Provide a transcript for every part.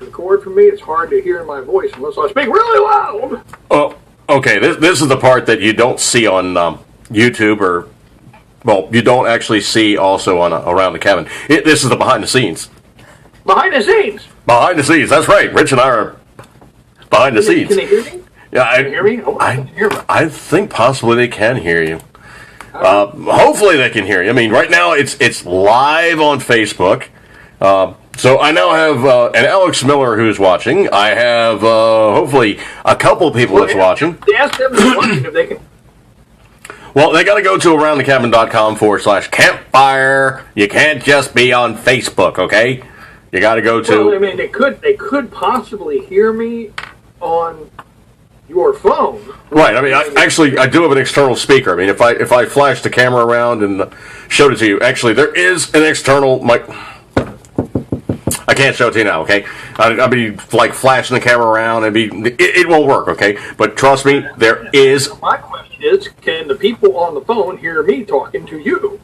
record for me. It's hard to hear my voice unless I speak really loud. Oh, okay. This is the part that you don't see on YouTube or, well, you don't actually see also on Around the Cabin. This is the behind the scenes. Behind the scenes. Behind the scenes. That's right. Rich and I are behind the scenes. Can they hear me? Yeah, Can they hear me? Oh, I can hear me. I think possibly they can hear you. Hopefully they can hear you. I mean, right now it's live on Facebook. So I now have an Alex Miller who's watching. I have hopefully a couple people that's watching. Ask them to watching if they can. Well, they got to go to aroundthecabin.com/campfire. You can't just be on Facebook, okay? You got to go to. Well, I mean, they could possibly hear me on your phone. Right. I mean, I do have an external speaker. I mean, if I flash the camera around and showed it to you, actually there is an external mic. I can't show it to you now, okay? I'll be like flashing the camera around and it won't work, okay? But trust me, there is. My question is, can the people on the phone hear me talking to you?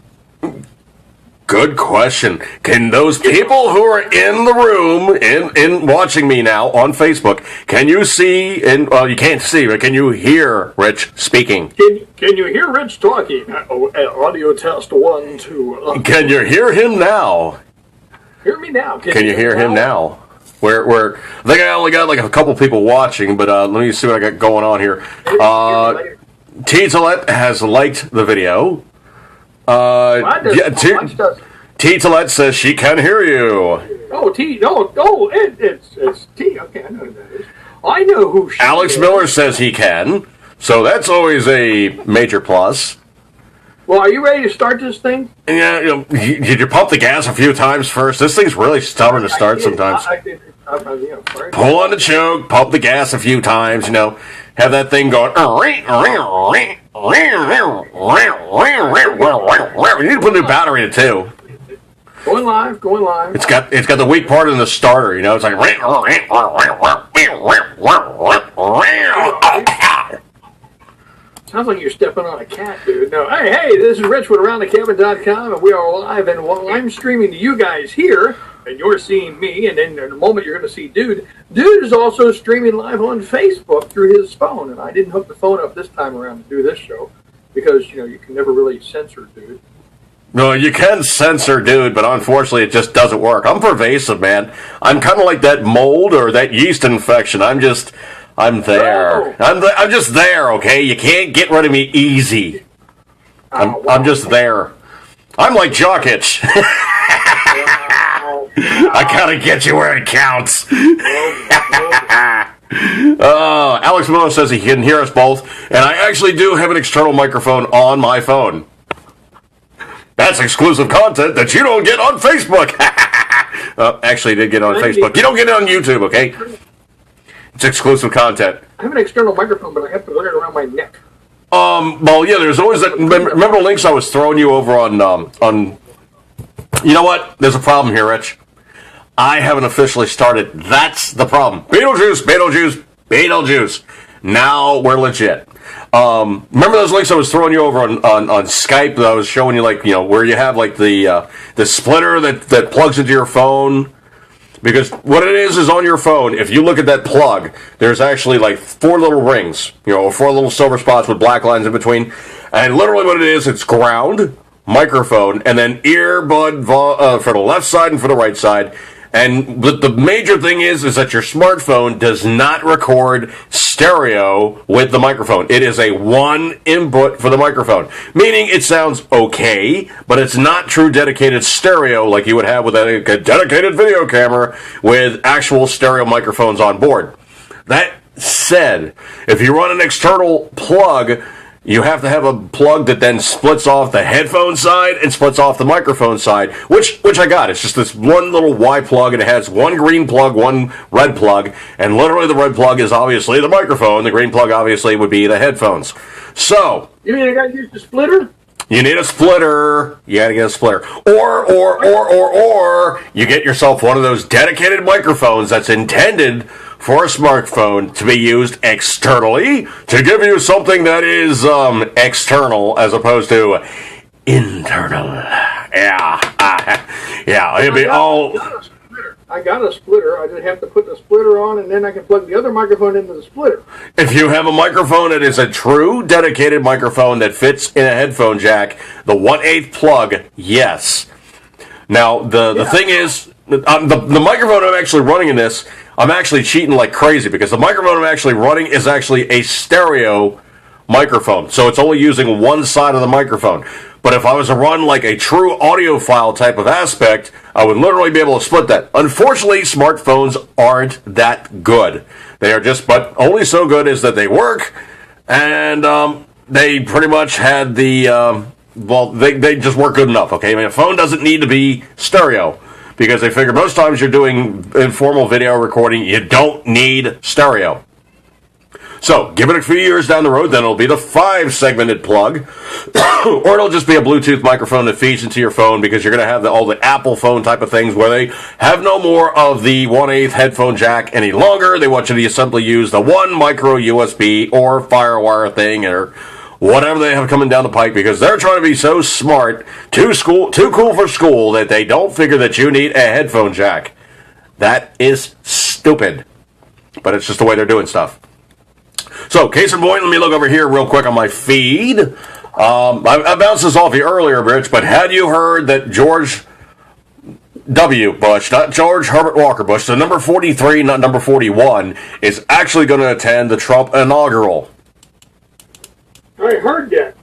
Good question. Can those people who are in the room in watching me now on Facebook, can you see and well, you can't see, but can you hear Rich speaking? Can you hear Rich talking? Audio test 1, 2. Can you hear him now? Hear me now. Can you hear him now? Where I think I only got like a couple people watching, but let me see what I got going on here. T-Toilette has liked the video. T-Toilette says she can hear you. Oh, it's T. Okay, I know who that is. I know who she Alex is. Miller says he can, so that's always a major plus. Well, are you ready to start this thing? Yeah, did you pump the gas a few times first? This thing's really stubborn to start sometimes. Pull on the choke, pump the gas a few times, have that thing going. You need to put a new battery in it too. Going live. It's got the weak part in the starter, it's like. Sounds like you're stepping on a cat, dude. No, hey, this is Rich with AroundTheCabin.com, and we are live. And while I'm streaming to you guys here, and you're seeing me, and then in a moment you're going to see Dude. Dude is also streaming live on Facebook through his phone, and I didn't hook the phone up this time around to do this show because you can never really censor Dude. No, you can censor Dude, but unfortunately it just doesn't work. I'm pervasive, man. I'm kind of like that mold or that yeast infection. I'm there. Oh. I'm just there, okay? You can't get rid of me easy. I'm just there. I'm like Jock Itch. I gotta get you where it counts. Alex Miller says he can hear us both, and I actually do have an external microphone on my phone. That's exclusive content that you don't get on Facebook. Actually, did get on Facebook. You don't get it on YouTube, okay? It's exclusive content. I have an external microphone, but I have to wear it around my neck. Well, yeah, there's always that. Remember the links I was throwing you over on. You know what? There's a problem here, Rich. I haven't officially started. That's the problem. Beetlejuice. Now we're legit. Remember those links I was throwing you over on Skype that I was showing you, like, where you have like the splitter that plugs into your phone? Because what it is on your phone, if you look at that plug, there's actually like 4 little rings, 4 little silver spots with black lines in between. And literally what it is, it's ground, microphone, and then earbud for the left side and for the right side. And the major thing is that your smartphone does not record stereo with the microphone. It is a one input for the microphone, meaning it sounds okay, but it's not true dedicated stereo like you would have with a dedicated video camera with actual stereo microphones on board. That said, if you run an external plug, you have to have a plug that then splits off the headphone side and splits off the microphone side, which I got. It's just this one little Y plug, and it has one green plug, one red plug, and literally the red plug is obviously the microphone. The green plug obviously would be the headphones. So, you mean I got to use the splitter? You need a splitter. You gotta get a splitter. Or you get yourself one of those dedicated microphones that's intended for a smartphone to be used externally to give you something that is external as opposed to internal. Yeah. It'd be all. I got a splitter. I just have to put the splitter on, and then I can plug the other microphone into the splitter. If you have a microphone that is a true dedicated microphone that fits in a headphone jack, the 1/8 plug, yes. Now, the thing is, the microphone I'm actually running in this, I'm actually cheating like crazy because the microphone I'm actually running is actually a stereo microphone. So it's only using one side of the microphone. But if I was to run like a true audiophile type of aspect, I would literally be able to split that. Unfortunately, smartphones aren't that good. They are just, but only so good as that they work, and they pretty much had the, they just work good enough, okay? I mean, a phone doesn't need to be stereo, because they figure most times you're doing informal video recording, you don't need stereo. So, give it a few years down the road, then it'll be the 5-segmented plug, or it'll just be a Bluetooth microphone that feeds into your phone, because you're going to have all the Apple phone type of things where they have no more of the 1/8 headphone jack any longer. They want you to simply use the one micro USB or FireWire thing or whatever they have coming down the pipe, because they're trying to be so smart, too cool for school, that they don't figure that you need a headphone jack. That is stupid. But it's just the way they're doing stuff. So, case in point, let me look over here real quick on my feed. I bounced this off you earlier, Rich, but had you heard that George W. Bush, not George Herbert Walker Bush, so number 43, not number 41, is actually going to attend the Trump inaugural? I heard that.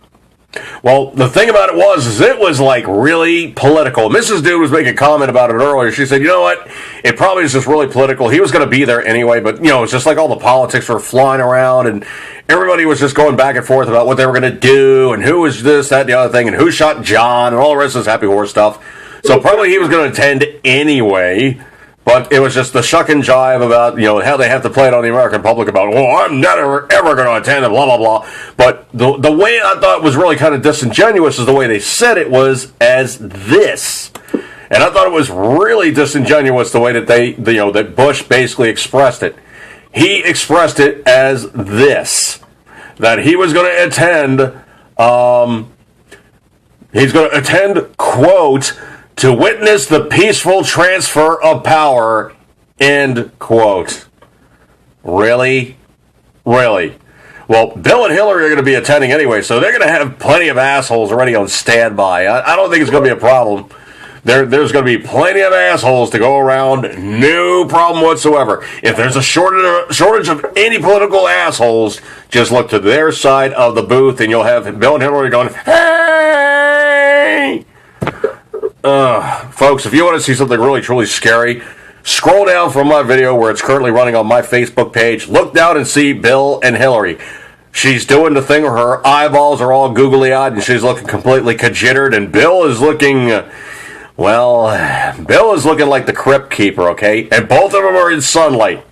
Well, the thing about it was like really political. Mrs. Dude was making a comment about it earlier. She said, you know what? It probably is just really political. He was going to be there anyway, but, it's just like all the politics were flying around, and everybody was just going back and forth about what they were going to do, and who was this, that, and the other thing, and who shot John, and all the rest of this happy horse stuff. So probably he was going to attend anyway. But it was just the shuck and jive about, how they have to play it on the American public about, I'm never, ever going to attend it, blah, blah, blah. But the way I thought was really kind of disingenuous is the way they said it was as this. And I thought it was really disingenuous the way that that Bush basically expressed it. He expressed it as this, that he was going to attend, quote, to witness the peaceful transfer of power, end quote. Really? Really? Well, Bill and Hillary are going to be attending anyway, so they're going to have plenty of assholes already on standby. I don't think it's going to be a problem. There's going to be plenty of assholes to go around, no problem whatsoever. If there's a shortage of any political assholes, just look to their side of the booth, and you'll have Bill and Hillary going, hey! Folks, if you want to see something really, truly scary, scroll down from my video where it's currently running on my Facebook page. Look down and see Bill and Hillary. She's doing the thing where her eyeballs are all googly-eyed and she's looking completely conjittered, and Bill is looking, Bill is looking like the crypt keeper, okay? And both of them are in sunlight.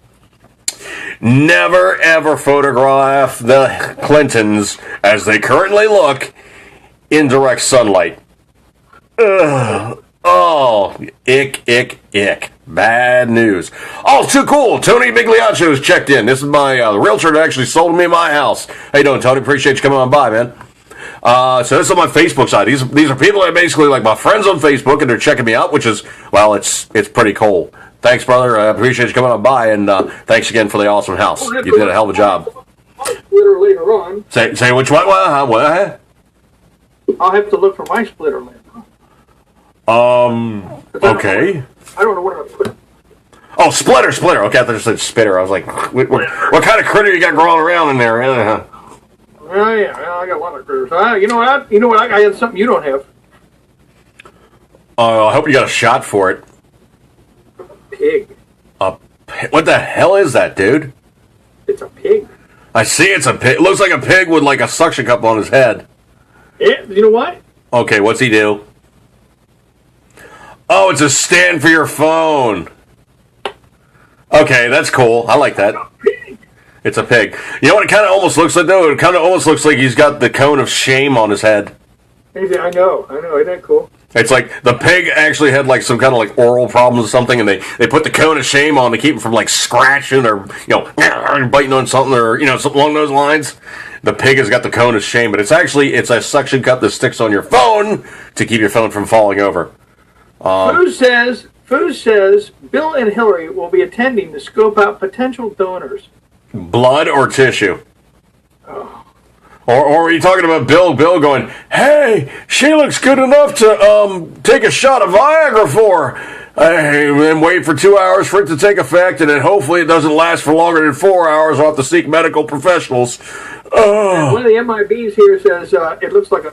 Never, ever photograph the Clintons as they currently look in direct sunlight. Ugh. Oh, ick. Bad news. Oh, too cool. Tony Migliaccio has checked in. This is my the realtor that actually sold me my house. How you doing, Tony? Appreciate you coming on by, man. So this is on my Facebook side. These are people that are basically like my friends on Facebook, and they're checking me out, which is, it's pretty cool. Thanks, brother. I appreciate you coming on by, and thanks again for the awesome house. You did a hell of a job. Splitter later on. Say which one? What? I'll have to look for my splitter later. Okay. I don't know what I'm putting. Oh, splitter. Okay, I thought you said spitter. I was like, what kind of critter you got growing around in there? Yeah, I got a lot of critters. You know what? I got something you don't have. I hope you got a shot for it. Pig. What the hell is that, dude? It's a pig. I see it's a pig. It looks like a pig with like a suction cup on his head. Yeah, you know what? Okay, what's he do? Oh, it's a stand for your phone. Okay, that's cool. I like that. It's a pig. You know what it kind of almost looks like, though? It kind of almost looks like he's got the cone of shame on his head. I know. Isn't that cool? It's like the pig actually had like some kind of like oral problems or something, and they put the cone of shame on to keep him from like scratching or, biting on something or, something along those lines. The pig has got the cone of shame, but it's a suction cup that sticks on your phone to keep your phone from falling over. Who says Foos says Bill and Hillary will be attending to scope out potential donors. Blood or tissue? Oh. Or are you talking about Bill going, hey, she looks good enough to take a shot of Viagra for her, and wait for 2 hours for it to take effect, and then hopefully it doesn't last for longer than 4 hours. I'll have to seek medical professionals. One of the MIBs here says it looks like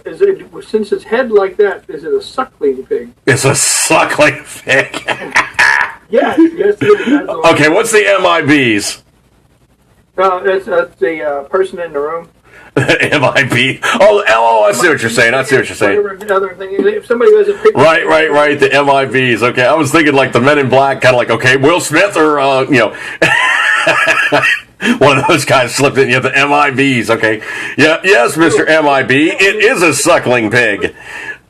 since its head like that, is it a suckling pig? It's a suckling pig. Yes, it is. Okay, what's the MIBs? That's the person in the room. MIB. Oh, I see what you're saying. If somebody has a picture. Right. The MIBs. Okay, I was thinking like the Men in Black, kind of like, okay, Will Smith or one of those guys slipped in. The MIBs. Okay, yeah, yes, Mr. MIB. It is a suckling pig.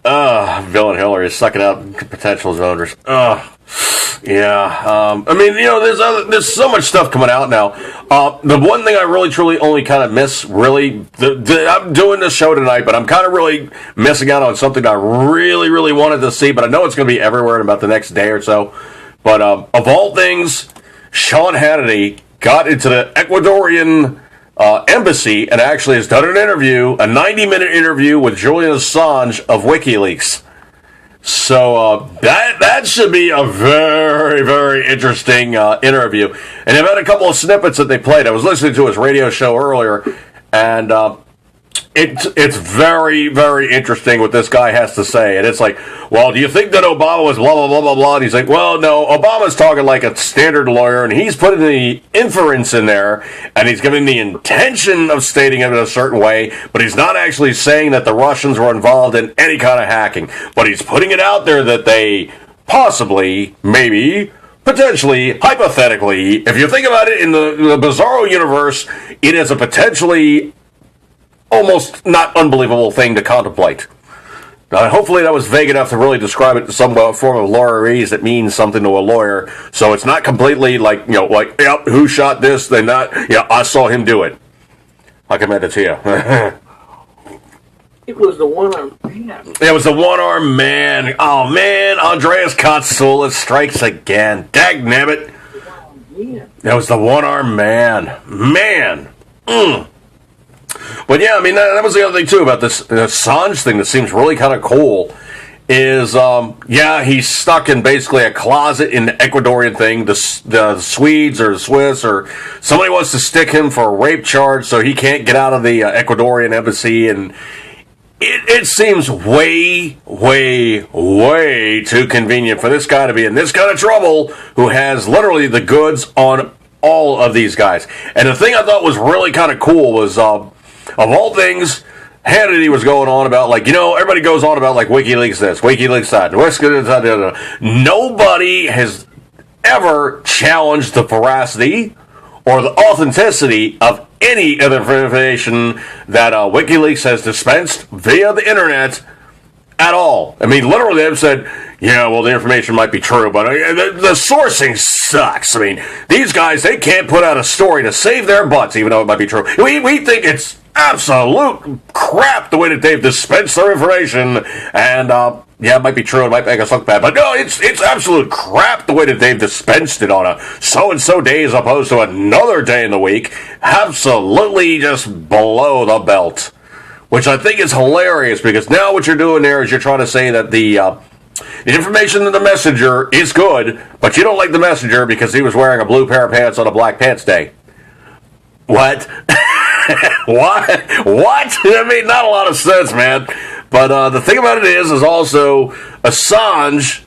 Bill and Hillary is sucking out potential donors. Yeah. I mean, there's so much stuff coming out now. The one thing I really, truly only kind of miss, really, I'm doing this show tonight, but I'm kind of really missing out on something I really, really wanted to see, but I know it's going to be everywhere in about the next day or so. But of all things, Sean Hannity got into the Ecuadorian embassy and actually has done an interview, a 90-minute interview with Julian Assange of WikiLeaks. So that should be a very, very interesting interview. And they've had a couple of snippets that they played. I was listening to his radio show earlier, and it's very, very interesting what this guy has to say. And it's like, well, do you think that Obama was blah, blah, blah, blah, blah? And he's like, well, no, Obama's talking like a standard lawyer, and he's putting the inference in there, and he's giving the intention of stating it in a certain way, but he's not actually saying that the Russians were involved in any kind of hacking. But he's putting it out there that they possibly, maybe, potentially, hypothetically, if you think about it in the Bizarro universe, it is a potentially almost not unbelievable thing to contemplate. Hopefully that was vague enough to really describe it to some form of lawyerese that means something to a lawyer, so it's not completely like, yep, who shot this, then not, I saw him do it. I commend it to you. It was the one-armed man. It was the one-armed man. Oh, man, Andreas Katsoulis strikes again. Dagnabbit. It was the one-armed man. Man. But yeah, I mean, that was the other thing, too, about this Assange thing that seems really kind of cool is, he's stuck in basically a closet in the Ecuadorian thing. The Swedes or the Swiss or somebody wants to stick him for a rape charge so he can't get out of the Ecuadorian embassy. And it seems way, way, way too convenient for this guy to be in this kind of trouble who has literally the goods on all of these guys. And the thing I thought was really kind of cool was, of all things, Hannity was going on about, everybody goes on about, WikiLeaks this, WikiLeaks that. Nobody has ever challenged the veracity or the authenticity of any of the information that WikiLeaks has dispensed via the internet at all. I mean, literally, they've said, the information might be true, but the sourcing sucks. I mean, these guys, they can't put out a story to save their butts, even though it might be true. We think it's absolute crap the way that they've dispensed their information, and it might be true, it might make us look bad, but no, it's absolute crap the way that they've dispensed it on a so-and-so day as opposed to another day in the week. Absolutely just below the belt, which I think is hilarious, because now what you're doing there is you're trying to say that the information in the messenger is good, but you don't like the messenger because he was wearing a blue pair of pants on a black pants day. What? What? I mean, not a lot of sense, man. But the thing about it is also Assange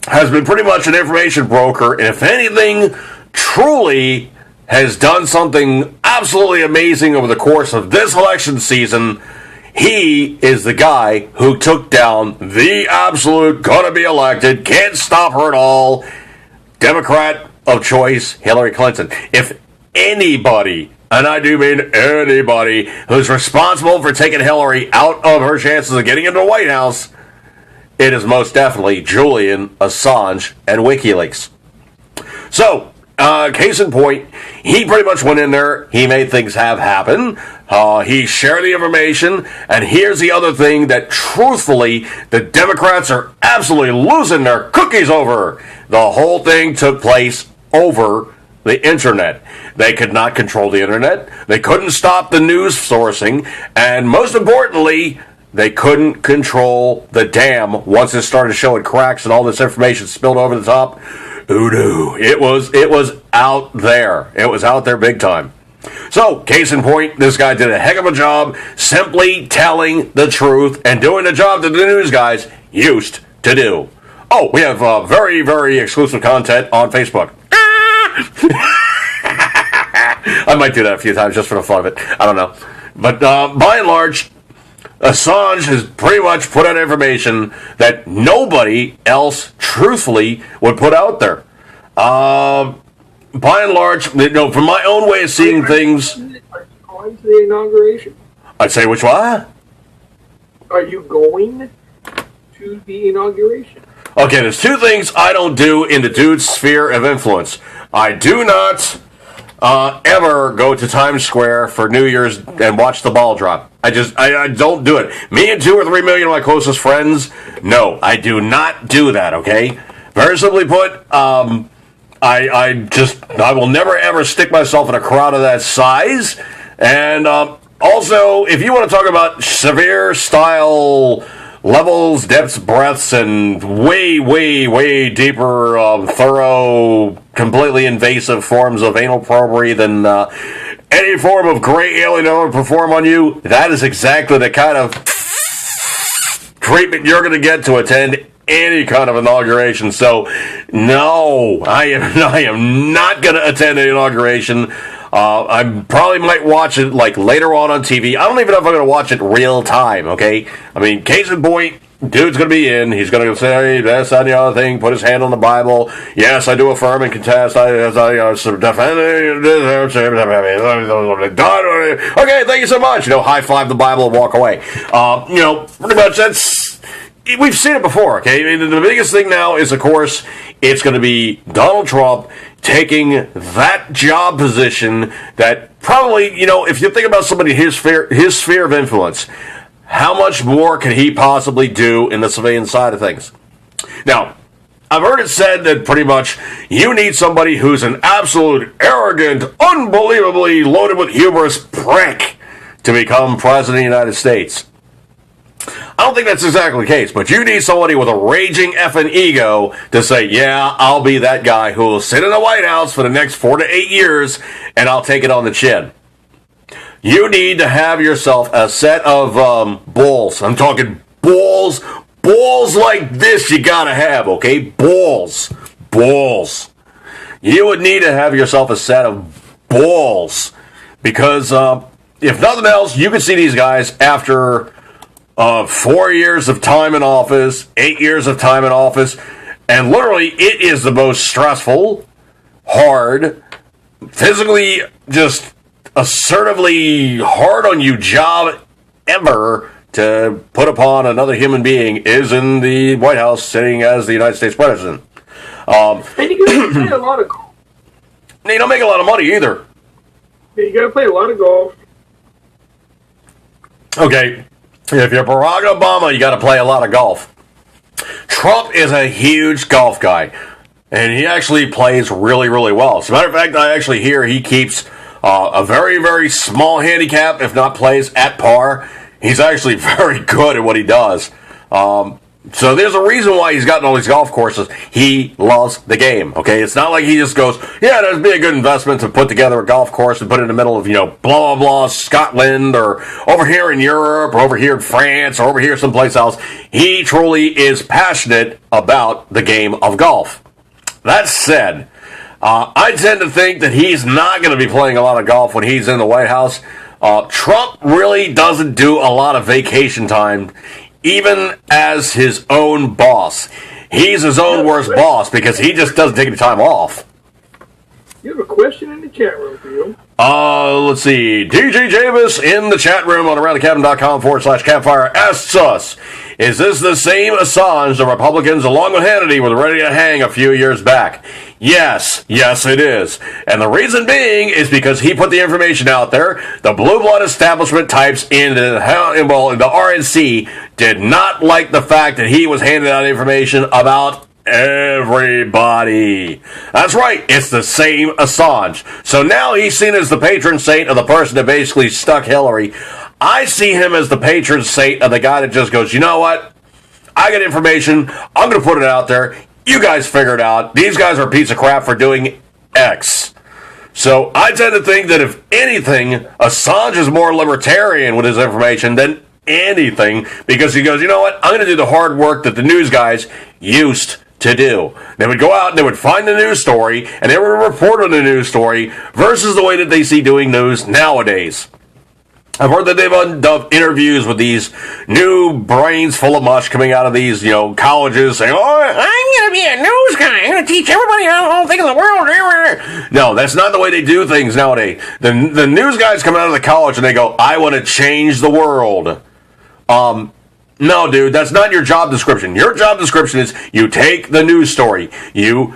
has been pretty much an information broker, and if anything truly has done something absolutely amazing over the course of this election season, he is the guy who took down the absolute gonna be elected, can't stop her at all, Democrat of choice, Hillary Clinton. If anybody, and I do mean anybody, who's responsible for taking Hillary out of her chances of getting into the White House, it is most definitely Julian Assange and WikiLeaks. So, case in point, he pretty much went in there, he made things happen, he shared the information, and here's the other thing that, truthfully, the Democrats are absolutely losing their cookies over. The whole thing took place over the internet. They could not control the internet, they couldn't stop the news sourcing, and most importantly, they couldn't control the dam once it started showing cracks and all this information spilled over the top. Hoodoo. It was out there. It was out there big time. So, case in point, this guy did a heck of a job simply telling the truth and doing the job that the news guys used to do. Oh, we have very, very exclusive content on Facebook. I might do that a few times just for the fun of it. I don't know. But by and large, Assange has pretty much put out information that nobody else, truthfully, would put out there. By and large, from my own way of seeing things... Are you going to the inauguration? I'd say which one? Are you going to the inauguration? Okay, there's two things I don't do in the dude's sphere of influence. I do not ever go to Times Square for New Year's and watch the ball drop. I don't do it. Me and 2 or 3 million of my closest friends, no, I do not do that, okay? Very simply put, I will never ever stick myself in a crowd of that size. And also, if you want to talk about severe style levels, depths, breadths, and way, way, way deeper, thorough, completely invasive forms of anal probing than any form of gray alien would perform on you, that is exactly the kind of treatment you're going to get to attend any kind of inauguration. So, no, I am not going to attend an inauguration. I probably might watch it like later on TV. I don't even know if I'm going to watch it real time, okay? I mean, case in point, dude's going to be in. He's going to say this, that, and the other thing, put his hand on the Bible. Yes, I do affirm and contest. I defend. Okay, thank you so much. High five the Bible and walk away. Pretty much that's... We've seen it before, okay? I mean, the biggest thing now is, of course, it's going to be Donald Trump taking that job position that probably, if you think about somebody in his sphere of influence, how much more can he possibly do in the civilian side of things? Now, I've heard it said that pretty much you need somebody who's an absolute arrogant, unbelievably loaded with hubris prick to become president of the United States. I don't think that's exactly the case, but you need somebody with a raging effing ego to say, yeah, I'll be that guy who will sit in the White House for the next 4 to 8 years, and I'll take it on the chin. You need to have yourself a set of balls. I'm talking balls. Balls like this you gotta have, okay? Balls. Balls. You would need to have yourself a set of balls. Because if nothing else, you can see these guys after 4 years of time in office, 8 years of time in office, and literally it is the most stressful, hard, physically just assertively hard on you job ever to put upon another human being is in the White House sitting as the United States president. And you gotta play a lot of golf. You don't make a lot of money either. Yeah, you gotta play a lot of golf. Okay. If you're Barack Obama, you got to play a lot of golf. Trump is a huge golf guy, and he actually plays really, really well. As a matter of fact, I actually hear he keeps a very, very small handicap, if not plays at par. He's actually very good at what he does. So there's a reason why he's gotten all these golf courses. He loves the game, okay? It's not like he just goes, yeah, that'd be a good investment to put together a golf course and put it in the middle of, blah, blah, blah, Scotland, or over here in Europe, or over here in France, or over here someplace else. He truly is passionate about the game of golf. That said, I tend to think that he's not going to be playing a lot of golf when he's in the White House. Trump really doesn't do a lot of vacation time, even as his own boss. He's his own worst boss because he just doesn't take any time off. You have a question in the chat room for you. Let's see. DJ Javis in the chat room on aroundthecabin.com/campfire asks us, is this the same Assange the Republicans, along with Hannity, were ready to hang a few years back? Yes, it is. And the reason being is because he put the information out there. The blue blood establishment types in the RNC did not like the fact that he was handing out information about everybody. That's right, it's the same Assange. So now he's seen as the patron saint of the person that basically stuck Hillary. I see him as the patron saint of the guy that just goes, you know what? I got information. I'm going to put it out there. You guys figure it out. These guys are a piece of crap for doing X. So I tend to think that if anything, Assange is more libertarian with his information than anything, because he goes, you know what? I'm going to do the hard work that the news guys used to do. They would go out and they would find the news story and they would report on the news story versus the way that they see doing news nowadays. I've heard that they've done interviews with these new brains full of mush coming out of these, colleges saying, oh, I'm going to be a news guy. I'm going to teach everybody the whole thing in the world. No, that's not the way they do things nowadays. The news guys come out of the college and they go, I want to change the world. No, dude, that's not your job description. Your job description is you take the news story, you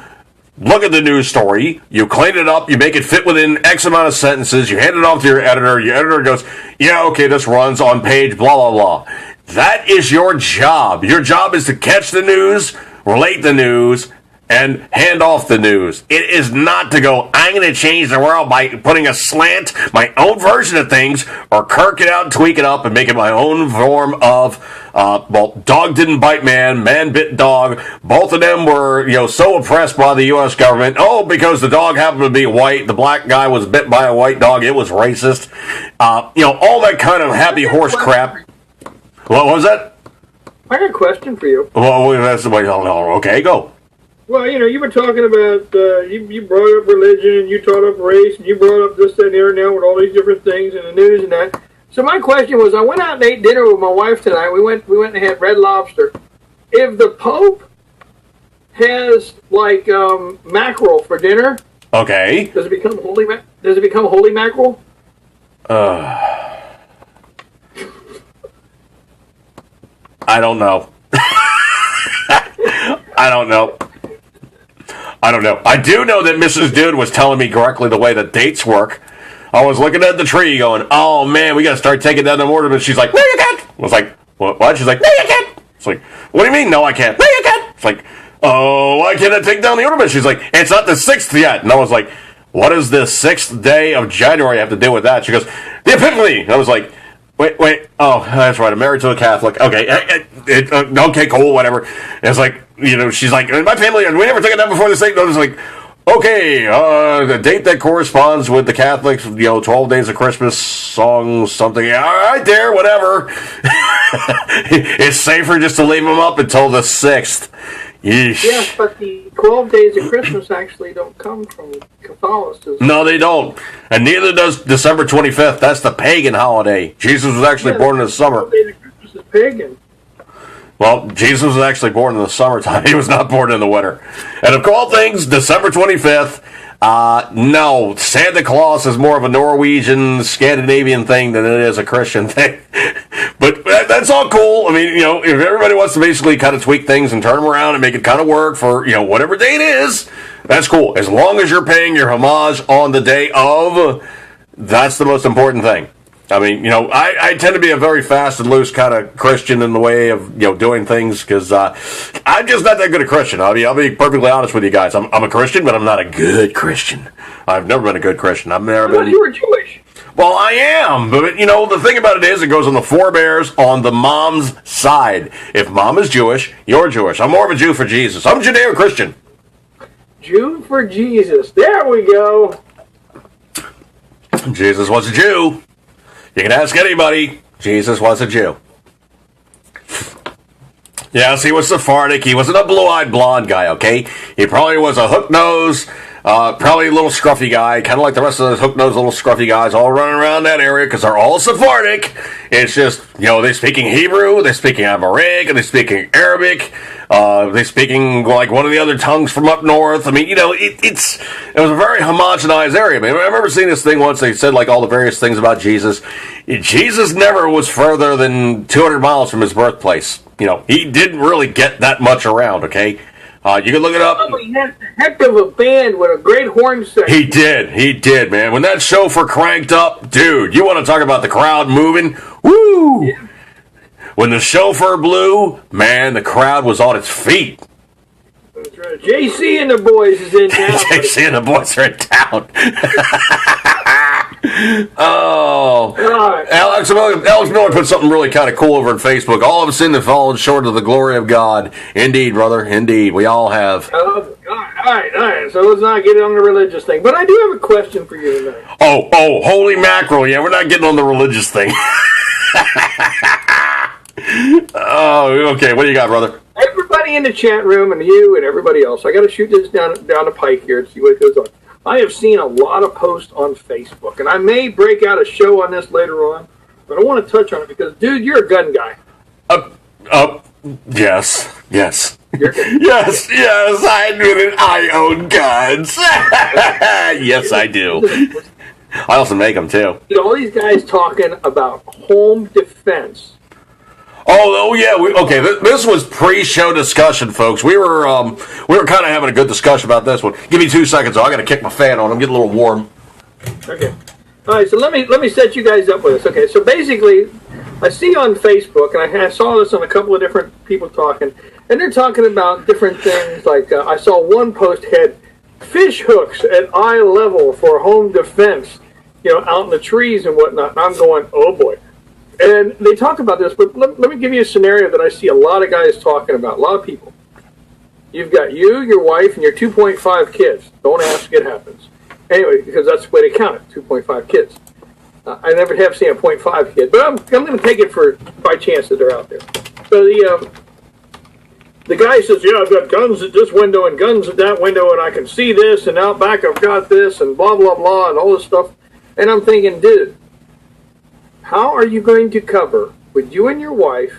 look at the news story, you clean it up, you make it fit within X amount of sentences, you hand it off to your editor goes, yeah, okay, this runs on page blah, blah, blah. That is your job. Your job is to catch the news, relate the news, and hand off the news. It is not to go, I'm going to change the world by putting a slant, my own version of things, or kirk it out and tweak it up and make it my own form of, dog didn't bite man, man bit dog. Both of them were, so oppressed by the U.S. government. Oh, because the dog happened to be white, the black guy was bit by a white dog, it was racist. All that kind of happy horse crap. What was that? I got a question for you. Well, that's the way, okay, go. Well, you were talking about, you brought up religion, and you taught up race, and you brought up this, that, and the other now with all these different things in the news and that. So my question was, I went out and ate dinner with my wife tonight. We went and had Red Lobster. If the Pope has, mackerel for dinner, okay, does it become holy mackerel? I don't know. I don't know. I do know that Mrs. Dude was telling me correctly the way that dates work. I was looking at the tree going, oh man, we got to start taking down the ornaments. She's like, no, you can't. I was like, what? She's like, no, you can't. It's like, what do you mean, no, I can't? No, you can't. It's like, oh, why can't I take down the ornaments? She's like, it's not the 6th yet. And I was like, what does the 6th day of January have to do with that? She goes, the Epiphany. And I was like, wait. Oh, that's right. I'm married to a Catholic. Okay. Okay, cool, whatever. And it's like, she's like, my family, we never took it down before this thing. I was like, okay, the date that corresponds with the Catholics, 12 days of Christmas, song, something. All right, there, whatever. It's safer just to leave them up until the 6th. Yeesh. Yes, but the 12 days of Christmas actually don't come from Catholicism. No, they don't. And neither does December 25th. That's the pagan holiday. Jesus was actually born in the summer. 12 days of Christmas is pagan. Well, Jesus was actually born in the summertime. He was not born in the winter. And of all things, December 25th, no, Santa Claus is more of a Norwegian, Scandinavian thing than it is a Christian thing. But that's all cool. I mean, if everybody wants to basically kind of tweak things and turn them around and make it kind of work for, whatever day it is, that's cool. As long as you're paying your homage on the day of, that's the most important thing. I mean, I tend to be a very fast and loose kind of Christian in the way of, doing things because I'm just not that good a Christian. I'll be perfectly honest with you guys. I'm a Christian, but I'm not a good Christian. I've never been a good Christian. I've never been. You were Jewish. Well, I am, but the thing about it is, it goes on the forebears on the mom's side. If mom is Jewish, you're Jewish. I'm more of a Jew for Jesus. I'm Judeo-Christian. Jew for Jesus. There we go. Jesus was a Jew. You can ask anybody. Jesus was a Jew. Yes, he was Sephardic. He wasn't a blue-eyed blonde guy, okay? He probably was a hook-nosed, probably a little scruffy guy, kind of like the rest of those hook-nosed little scruffy guys all running around that area because they're all Sephardic. It's just, they're speaking Hebrew, they're speaking Amharic, and they're speaking Arabic. They're speaking like one of the other tongues from up north. I mean, it was a very homogenized area. I mean, I remember seeing this thing once. They said like all the various things about Jesus. Jesus never was further than 200 miles from his birthplace. He didn't really get that much around. Okay, You can look it up. Oh, he had a heck of a band with a great horn section. He did, man. When that chauffeur cranked up, dude, you want to talk about the crowd moving? Woo! Yeah. When the chauffeur blew, man, the crowd was on its feet. That's right. JC and the boys is in town. JC and the boys are in town. Oh, right. Alex Miller put something really kind of cool over on Facebook. All of us sin have fallen short of the glory of God. Indeed, brother. Indeed, we all have. All right. So let's not get on the religious thing. But I do have a question for you tonight. Oh, holy mackerel! Yeah, we're not getting on the religious thing. Oh, okay. What do you got, brother? Everybody in the chat room and you and everybody else. I got to shoot this down the pike here and see what goes on. I have seen a lot of posts on Facebook, and I may break out a show on this later on, but I want to touch on it because, dude, you're a gun guy. Yes. Yes, I admit it. I own guns. Yes, I do. I also make them, too. All these guys talking about home defense. Oh yeah. This was pre-show discussion, folks. We were kind of having a good discussion about this one. Give me 2 seconds, though. I got to kick my fan on. I'm getting a little warm. Okay. All right. So let me set you guys up with this. Okay. So basically, I see on Facebook, and I saw this on a couple of different people talking, and they're talking about different things. Like I saw one post had fish hooks at eye level for home defense, out in the trees and whatnot. And I'm going, oh boy. And they talk about this, but let me give you a scenario that I see a lot of guys talking about, a lot of people. You've got you, your wife, and your 2.5 kids. Don't ask, it happens. Anyway, because that's the way they count it, 2.5 kids. I never have seen a 0.5 kid, but I'm going to take it for by chance that they're out there. So the guy says, yeah, I've got guns at this window and guns at that window, and I can see this, and out back I've got this, and blah, blah, blah, and all this stuff. And I'm thinking, dude, how are you going to cover, with you and your wife,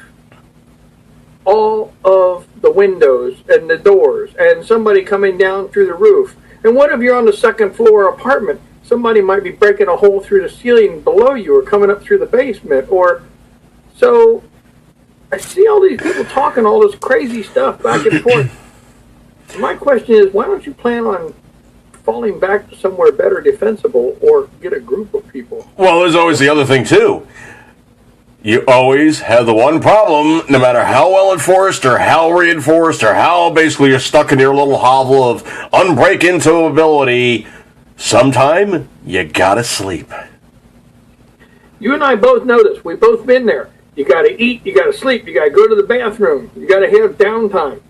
all of the windows and the doors and somebody coming down through the roof? And what if you're on the second floor apartment? Somebody might be breaking a hole through the ceiling below you or coming up through the basement. So I see all these people talking all this crazy stuff back and forth. My question is, why don't you plan on falling back to somewhere better defensible or get a group of people? Well, there's always the other thing, too. You always have the one problem, no matter how well enforced or how reinforced or how basically you're stuck in your little hovel of unbreak-into ability, sometime you gotta sleep. You and I both know this. We've both been there. You gotta eat, you gotta sleep, you gotta go to the bathroom, you gotta have downtime.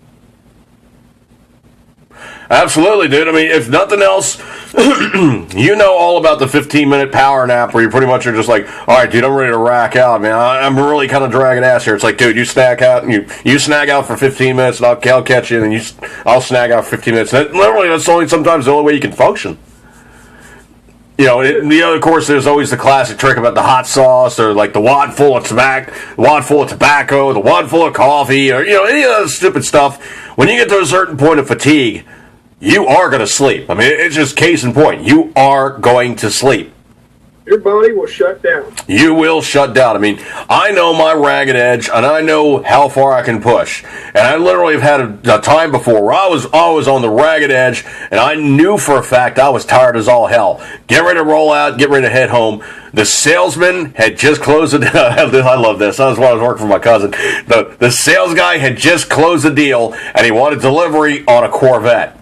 Absolutely, dude. I mean, if nothing else, you know all about the 15-minute power nap where you pretty much are just like, all right, dude, I'm ready to rack out, man. I'm really kind of dragging ass here. It's like, dude, you snag out and you snag out for 15 minutes, and I'll catch you, and then I'll snag out for 15 minutes. And literally, that's sometimes the only way you can function. Of course, there's always the classic trick about the hot sauce, or like the wad full of tobacco, the wad full of coffee, or any of that stupid stuff. When you get to a certain point of fatigue, you are going to sleep. I mean, it's just case in point. You are going to sleep. Your body will shut down. You will shut down. I mean, I know my ragged edge, and I know how far I can push. And I literally have had a time before where I was always on the ragged edge, and I knew for a fact I was tired as all hell. Get ready to roll out, get ready to head home. The salesman had just closed the deal. I love this. That was when I was working for my cousin. The sales guy had just closed the deal, and he wanted delivery on a Corvette.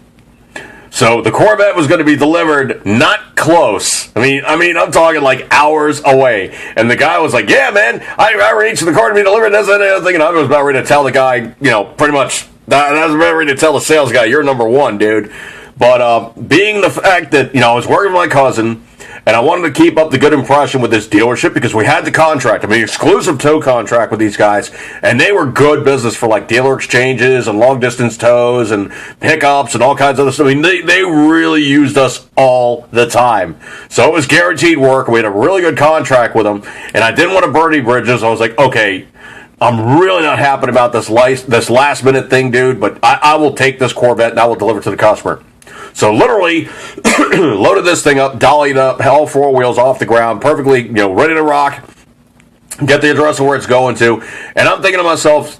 So the Corvette was going to be delivered not close. I mean, I'm talking like hours away. And the guy was like, yeah, man, I arranged for the car to be delivered. That's the other thing. And I was about ready to tell the guy, pretty much, I was about ready to tell the sales guy, you're number one, dude. But being the fact that, I was working with my cousin, and I wanted to keep up the good impression with this dealership because we had the contract. I mean, exclusive tow contract with these guys, and they were good business for like dealer exchanges and long distance tows and pickups and all kinds of other stuff. I mean, they really used us all the time. So it was guaranteed work. We had a really good contract with them, and I didn't want to burn any bridges. I was like, okay, I'm really not happy about this last minute thing, dude, but I will take this Corvette and I will deliver it to the customer. So literally loaded this thing up, dollied up, all four wheels off the ground, perfectly, ready to rock, get the address of where it's going to. And I'm thinking to myself,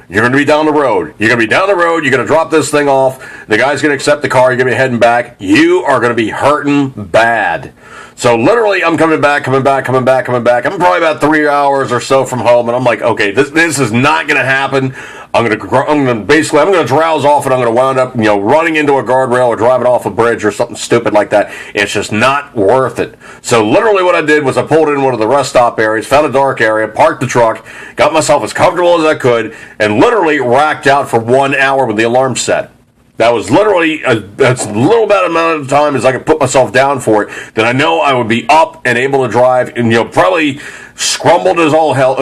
You're going to be down the road. You're going to be down the road. You're going to drop this thing off. The guy's going to accept the car. You're going to be heading back. You are going to be hurting bad. So literally, I'm coming back. I'm probably about 3 hours or so from home, and I'm like, okay, this is not going to happen. I'm going to drowse off, and I'm going to wind up, running into a guardrail or driving off a bridge or something stupid like that. It's just not worth it. So literally, what I did was I pulled in one of the rest stop areas, found a dark area, parked the truck, got myself as comfortable as I could, and literally racked out for 1 hour with the alarm set. That was literally that's a little bit amount of time as I could put myself down for it. That I know I would be up and able to drive, and probably scrumbled as all hell.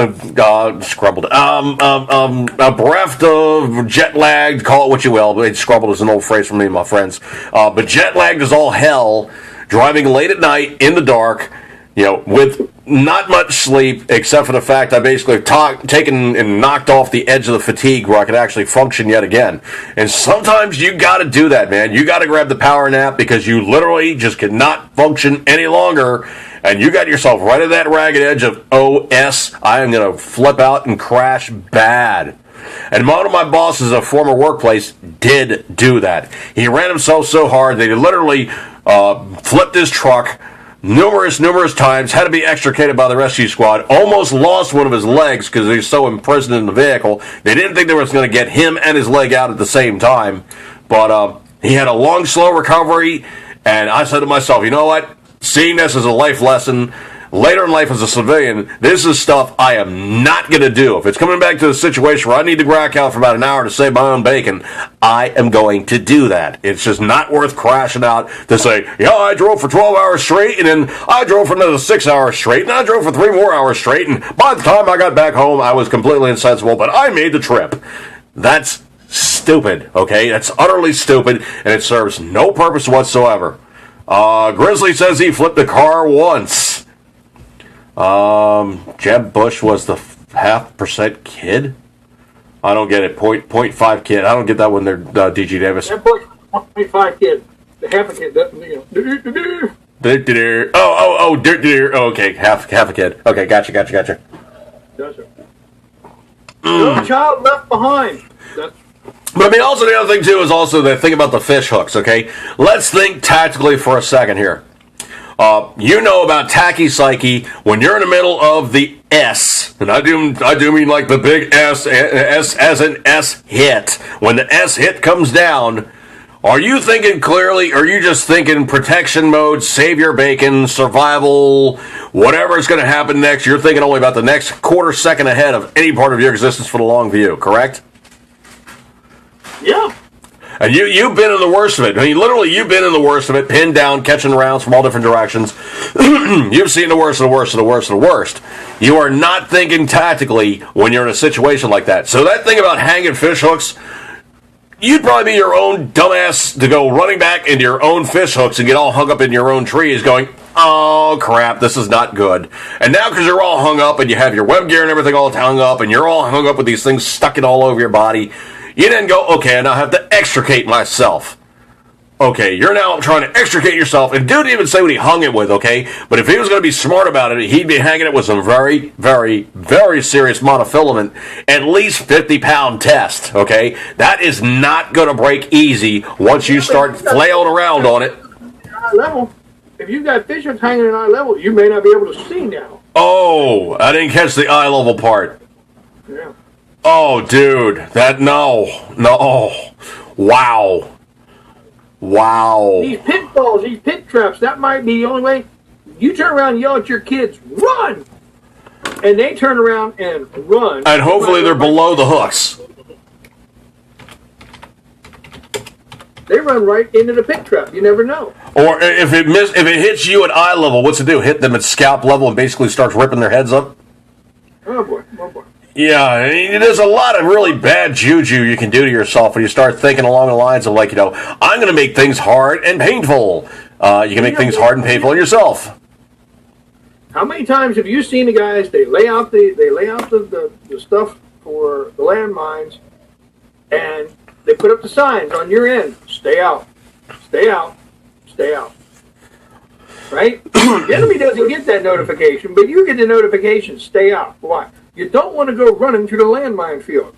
Bereft of jet lagged, call it what you will. But scrumbled is an old phrase for me and my friends. But jet lagged as all hell, driving late at night in the dark. With not much sleep, except for the fact I basically taken and knocked off the edge of the fatigue where I could actually function yet again. And sometimes you got to do that, man. You got to grab the power nap because you literally just cannot function any longer. And you got yourself right at that ragged edge of, I am going to flip out and crash bad. And one of my bosses at a former workplace did do that. He ran himself so hard that he literally flipped his truck numerous times, had to be extricated by the rescue squad, almost lost one of his legs because he was so imprisoned in the vehicle. They didn't think they were going to get him and his leg out at the same time. But he had a long, slow recovery, and I said to myself, you know what? Seeing this as a life lesson, later in life as a civilian, this is stuff I am not going to do. If it's coming back to a situation where I need to rack out for about an hour to save my own bacon, I am going to do that. It's just not worth crashing out to say, I drove for 12 hours straight, and then I drove for another 6 hours straight, and I drove for 3 more hours straight, and by the time I got back home, I was completely insensible, but I made the trip. That's stupid, okay? That's utterly stupid, and it serves no purpose whatsoever. Grizzly says he flipped a car once. Jeb Bush was the 0.5% kid? I don't get it. 0.5 kid. I don't get that one there, DG Davis. Jeb Bush, 1.5 kid. The half a kid. Okay, half a kid. Okay, gotcha. Gotcha. No child left behind. But I mean, also the other thing, too, is also the thing about the fish hooks, okay? Let's think tactically for a second here. You know about tachypsyche when you're in the middle of the S, and I do mean like the big S as an S hit. When the S hit comes down, are you thinking clearly, or are you just thinking protection mode, save your bacon, survival, whatever is going to happen next? You're thinking only about the next quarter second ahead of any part of your existence for the long view, correct? Yeah. And you've been in the worst of it. I mean, literally, you've been in the worst of it, pinned down, catching rounds from all different directions. You've seen the worst of the worst of the worst of the worst. You are not thinking tactically when you're in a situation like that. So that thing about hanging fish hooks, you'd probably be your own dumbass to go running back into your own fish hooks and get all hung up in your own trees going, oh, crap, this is not good. And now because you're all hung up and you have your web gear and everything all hung up and you're all hung up with these things stuck in all over your body, you then go, okay, I now have to extricate myself. Okay, you're now trying to extricate yourself. And dude didn't even say what he hung it with, okay? But if he was going to be smart about it, he'd be hanging it with some very, very, very serious monofilament, at least 50-pound test, okay? That is not going to break easy once you start flailing around on it. Eye level. If you've got fish hooks hanging at eye level, you may not be able to see now. Oh, I didn't catch the eye level part. Yeah. Oh, dude, no. Wow. These pitfalls, these pit traps, that might be the only way. You turn around and yell at your kids, run! And they turn around and run. And hopefully they're below the hooks. They run right into the pit trap. You never know. Or if it hits you at eye level, what's it do? Hit them at scalp level and basically starts ripping their heads up? Oh, boy. Yeah, I mean, there's a lot of really bad juju you can do to yourself when you start thinking along the lines of, like, I'm going to make things hard and painful. You can make things hard and painful on yourself. How many times have you seen the guys, they lay out the stuff for the landmines, and they put up the signs on your end, stay out, stay out, stay out. Right? The enemy doesn't get that notification, but you get the notification, stay out. Why? You don't want to go running through the landmine field.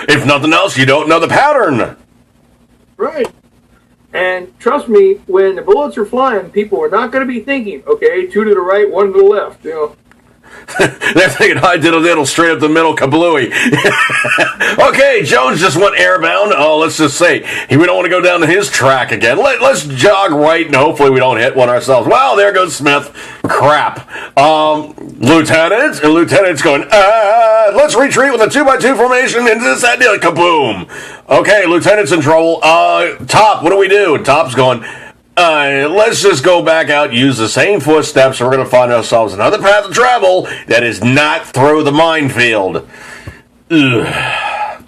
If nothing else, you don't know the pattern. Right. And trust me, when the bullets are flying, people are not going to be thinking, okay, 2 to the right, 1 to the left, you know. They're thinking, hi, diddle, straight up the middle, kablooey. Okay, Jones just went airbound. Oh, let's just say, we don't want to go down to his track again. Let's jog right, and hopefully we don't hit one ourselves. Well, there goes Smith. Crap. Lieutenant's going, let's retreat with a 2x2 formation into this idea. Kaboom. Okay, Lieutenant's in trouble. Top, what do we do? And Top's going, let's just go back out, use the same footsteps, and we're going to find ourselves another path of travel that is not through the minefield. The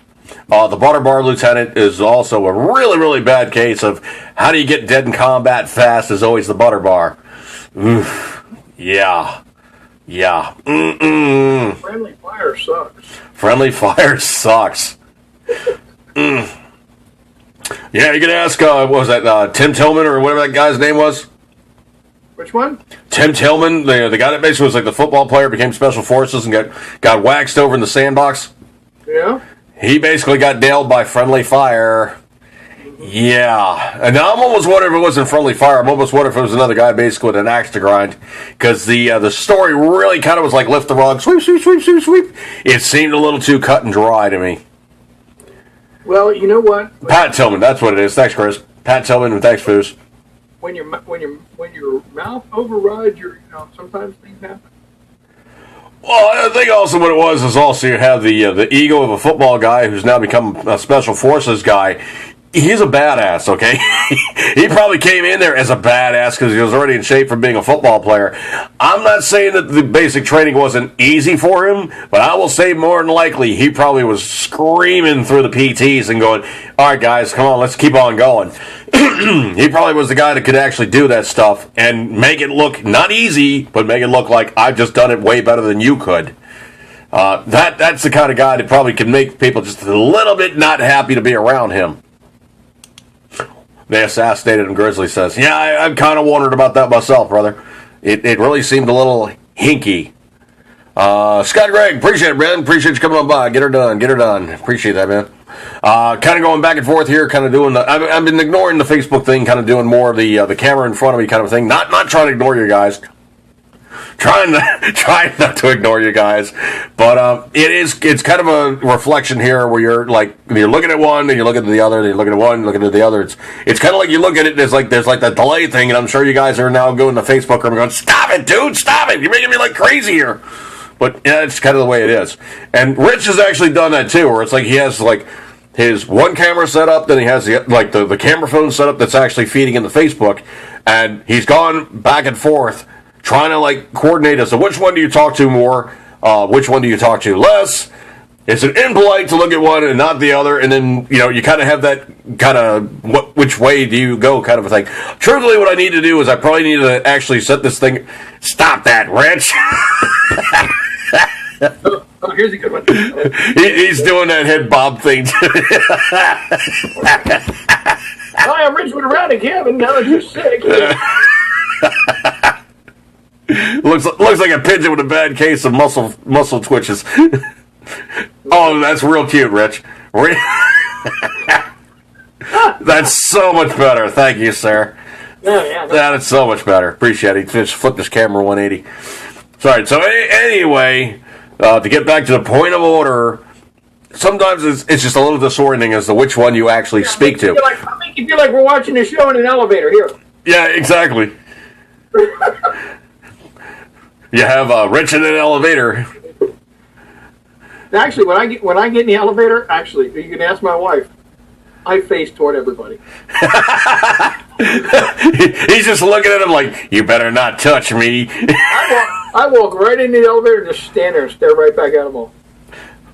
butter bar lieutenant is also a really, really bad case of how do you get dead in combat fast is always the butter bar. Yeah. Friendly fire sucks. Friendly fire sucks. Yeah, you can ask, what was that, Tim Tillman or whatever that guy's name was? Which one? Tim Tillman, the guy that basically was like the football player, became Special Forces and got waxed over in the sandbox. Yeah? He basically got nailed by friendly fire. Yeah. And now I'm almost wondering if it wasn't friendly fire. I'm almost wondering if it was another guy basically with an axe to grind. Because the story really kind of was like lift the rug, sweep. It seemed a little too cut and dry to me. Well, you know what? Pat Tillman, that's what it is. Thanks, Chris. Pat Tillman, and thanks, Foos. When your mouth overrides sometimes things happen. Well, I think also what it was is also you have the ego of a football guy who's now become a special forces guy. He's a badass, okay? He probably came in there as a badass because he was already in shape from being a football player. I'm not saying that the basic training wasn't easy for him, but I will say more than likely he probably was screaming through the PTs and going, all right, guys, come on, let's keep on going. He probably was the guy that could actually do that stuff and make it look not easy, but make it look like I've just done it way better than you could. That's the kind of guy that probably can make people just a little bit not happy to be around him. They assassinated him, Grizzly says. Yeah, I'm kind of wondered about that myself, brother. It really seemed a little hinky. Scott Gregg, appreciate it, man. Appreciate you coming on by. Get her done. Appreciate that, man. Kind of going back and forth here, kind of doing I've been ignoring the Facebook thing, kind of doing more of the camera in front of me kind of thing. Not trying to ignore you guys. Trying not to ignore you guys, but it's kind of a reflection here where you're looking at one and you're looking at the other, and you're looking at one, and looking at the other. It's kind of like you look at it and there's like that delay thing, and I'm sure you guys are now going to Facebook room and going, stop it, dude, stop it, you're making me look crazy here. But yeah, it's kind of the way it is. And Rich has actually done that too, where it's like he has like his one camera set up, then he has the camera phone set up that's actually feeding into Facebook, and he's gone back and forth trying to coordinate as to which one do you talk to more, which one do you talk to less. Is it impolite to look at one and not the other? And then, you kind of have that kind of which way do you go kind of a thing. Truthfully, what I need to do is I probably need to actually set this thing. Stop that, Rich. Oh, here's a good one. He's doing that head bob thing. Hi, I'm Rich with around the cabin. Now that you're sick. Looks like a pigeon with a bad case of muscle twitches. Oh, that's real cute, Rich. That's so much better. Thank you, sir. Yeah. That is so much better. Appreciate it. Just flip this camera 180. Sorry. So anyway, to get back to the point of order, sometimes it's just a little disorienting as to which one you actually speak to. I make you feel like we're watching a show in an elevator here. Yeah, exactly. You have Rich in an elevator. Actually, when I get in the elevator, you can ask my wife. I face toward everybody. He's just looking at him like, you better not touch me. I walk right into the elevator and just stand there and stare right back at them all.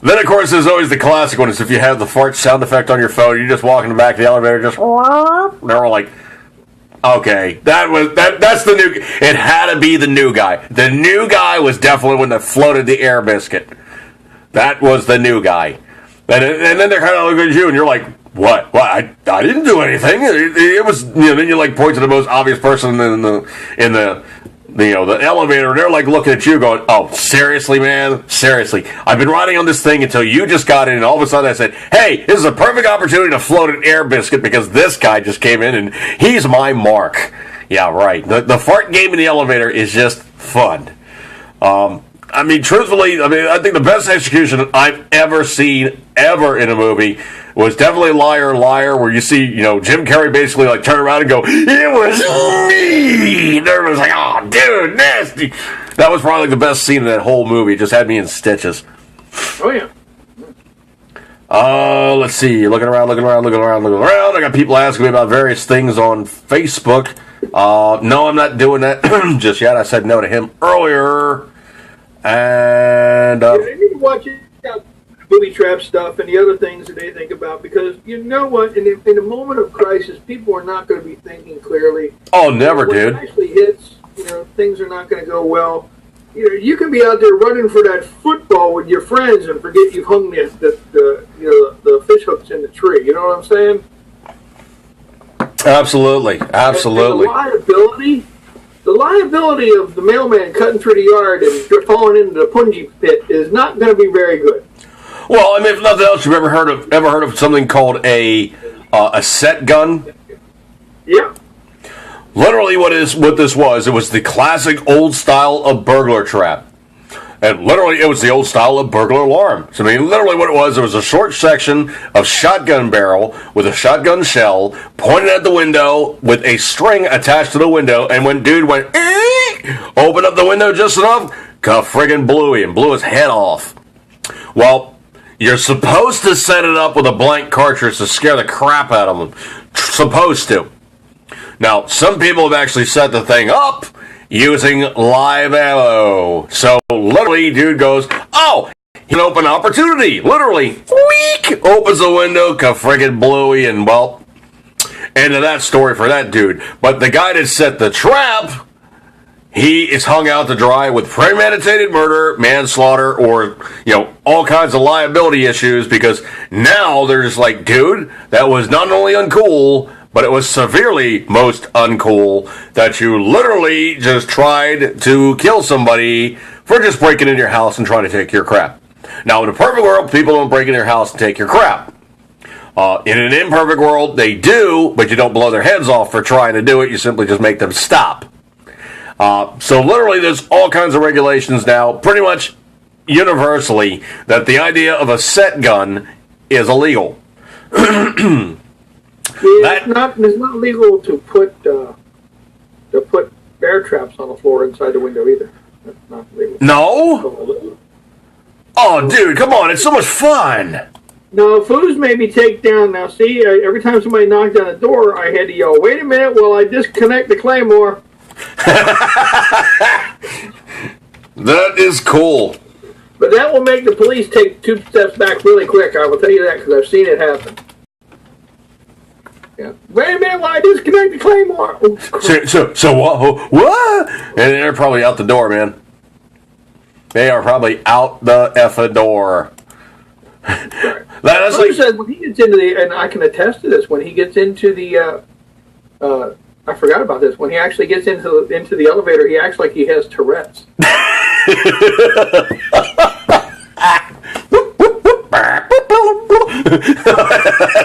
Then, of course, there's always the classic one. Is if you have the fart sound effect on your phone, you just walk in the back of the elevator, just they're all like, okay, that's the new. It had to be the new guy. The new guy was definitely one that floated the air biscuit. That was the new guy. And then they're kind of looking at you, and you're like, what? I didn't do anything. It was, then you point to the most obvious person in the the elevator, and they're like looking at you going, oh, seriously, man? Seriously. I've been riding on this thing until you just got in, and all of a sudden I said, hey, this is a perfect opportunity to float an air biscuit because this guy just came in and he's my mark. Yeah, right. The fart game in the elevator is just fun. I mean, truthfully, I think the best execution I've ever seen ever in a movie was definitely Liar, Liar, where you see, Jim Carrey basically like turn around and go, it was me! And everyone's like, oh, dude, nasty! That was probably the best scene in that whole movie. It just had me in stitches. Oh, yeah. Let's see. Looking around. I got people asking me about various things on Facebook. No, I'm not doing that just yet. I said no to him earlier. And you need to watch booby trap stuff and the other things that they think about, because you know what? In a moment of crisis, people are not going to be thinking clearly. Oh, never, when dude. When it actually hits, things are not going to go well. You can be out there running for that football with your friends and forget you've hung the fish hooks in the tree. You know what I'm saying? Absolutely. And the liability of the mailman cutting through the yard and falling into the punji pit is not going to be very good. Well, I mean, if nothing else, you've ever heard of something called a set gun? Yeah. Literally, what this was, it was the classic old style of burglar trap. And literally, it was the old style of burglar alarm. So, I mean, literally what it was a short section of shotgun barrel with a shotgun shell pointed at the window with a string attached to the window. And when dude went, opened up the window just enough, friggin' blew his head off. Well, you're supposed to set it up with a blank cartridge to scare the crap out of them. Supposed to. Now, some people have actually set the thing up using live ammo. So, literally, dude goes, oh, an open opportunity. Literally, weak, opens the window, friggin' bluey, and, well, end of that story for that dude. But the guy that set the trap, he is hung out to dry with premeditated murder, manslaughter, or, all kinds of liability issues, because now there's like, dude, that was not only uncool, but it was severely most uncool that you literally just tried to kill somebody for just breaking into your house and trying to take your crap. Now, in a perfect world, people don't break into your house and take your crap. In an imperfect world, they do, but you don't blow their heads off for trying to do it. You simply just make them stop. So literally, there's all kinds of regulations now, pretty much universally, that the idea of a set gun is illegal. It's not legal to put bear traps on the floor inside the window either. That's not legal. No? Oh, dude, come on! It's so much fun. No, foos made me take down. Now, see, every time somebody knocked on the door, I had to yell, "Wait a minute! While I disconnect the claymore." That is cool. But that will make the police take 2 steps back really quick. I will tell you that because I've seen it happen. Yeah. Wait a minute while I disconnect the claymore. So what? And they're probably out the door, man. They are probably out the effing door. Right. That's like, says when he gets into and I can attest to this, when he gets into the, I forgot about this. When he actually gets into the elevator, he acts like he has Tourette's.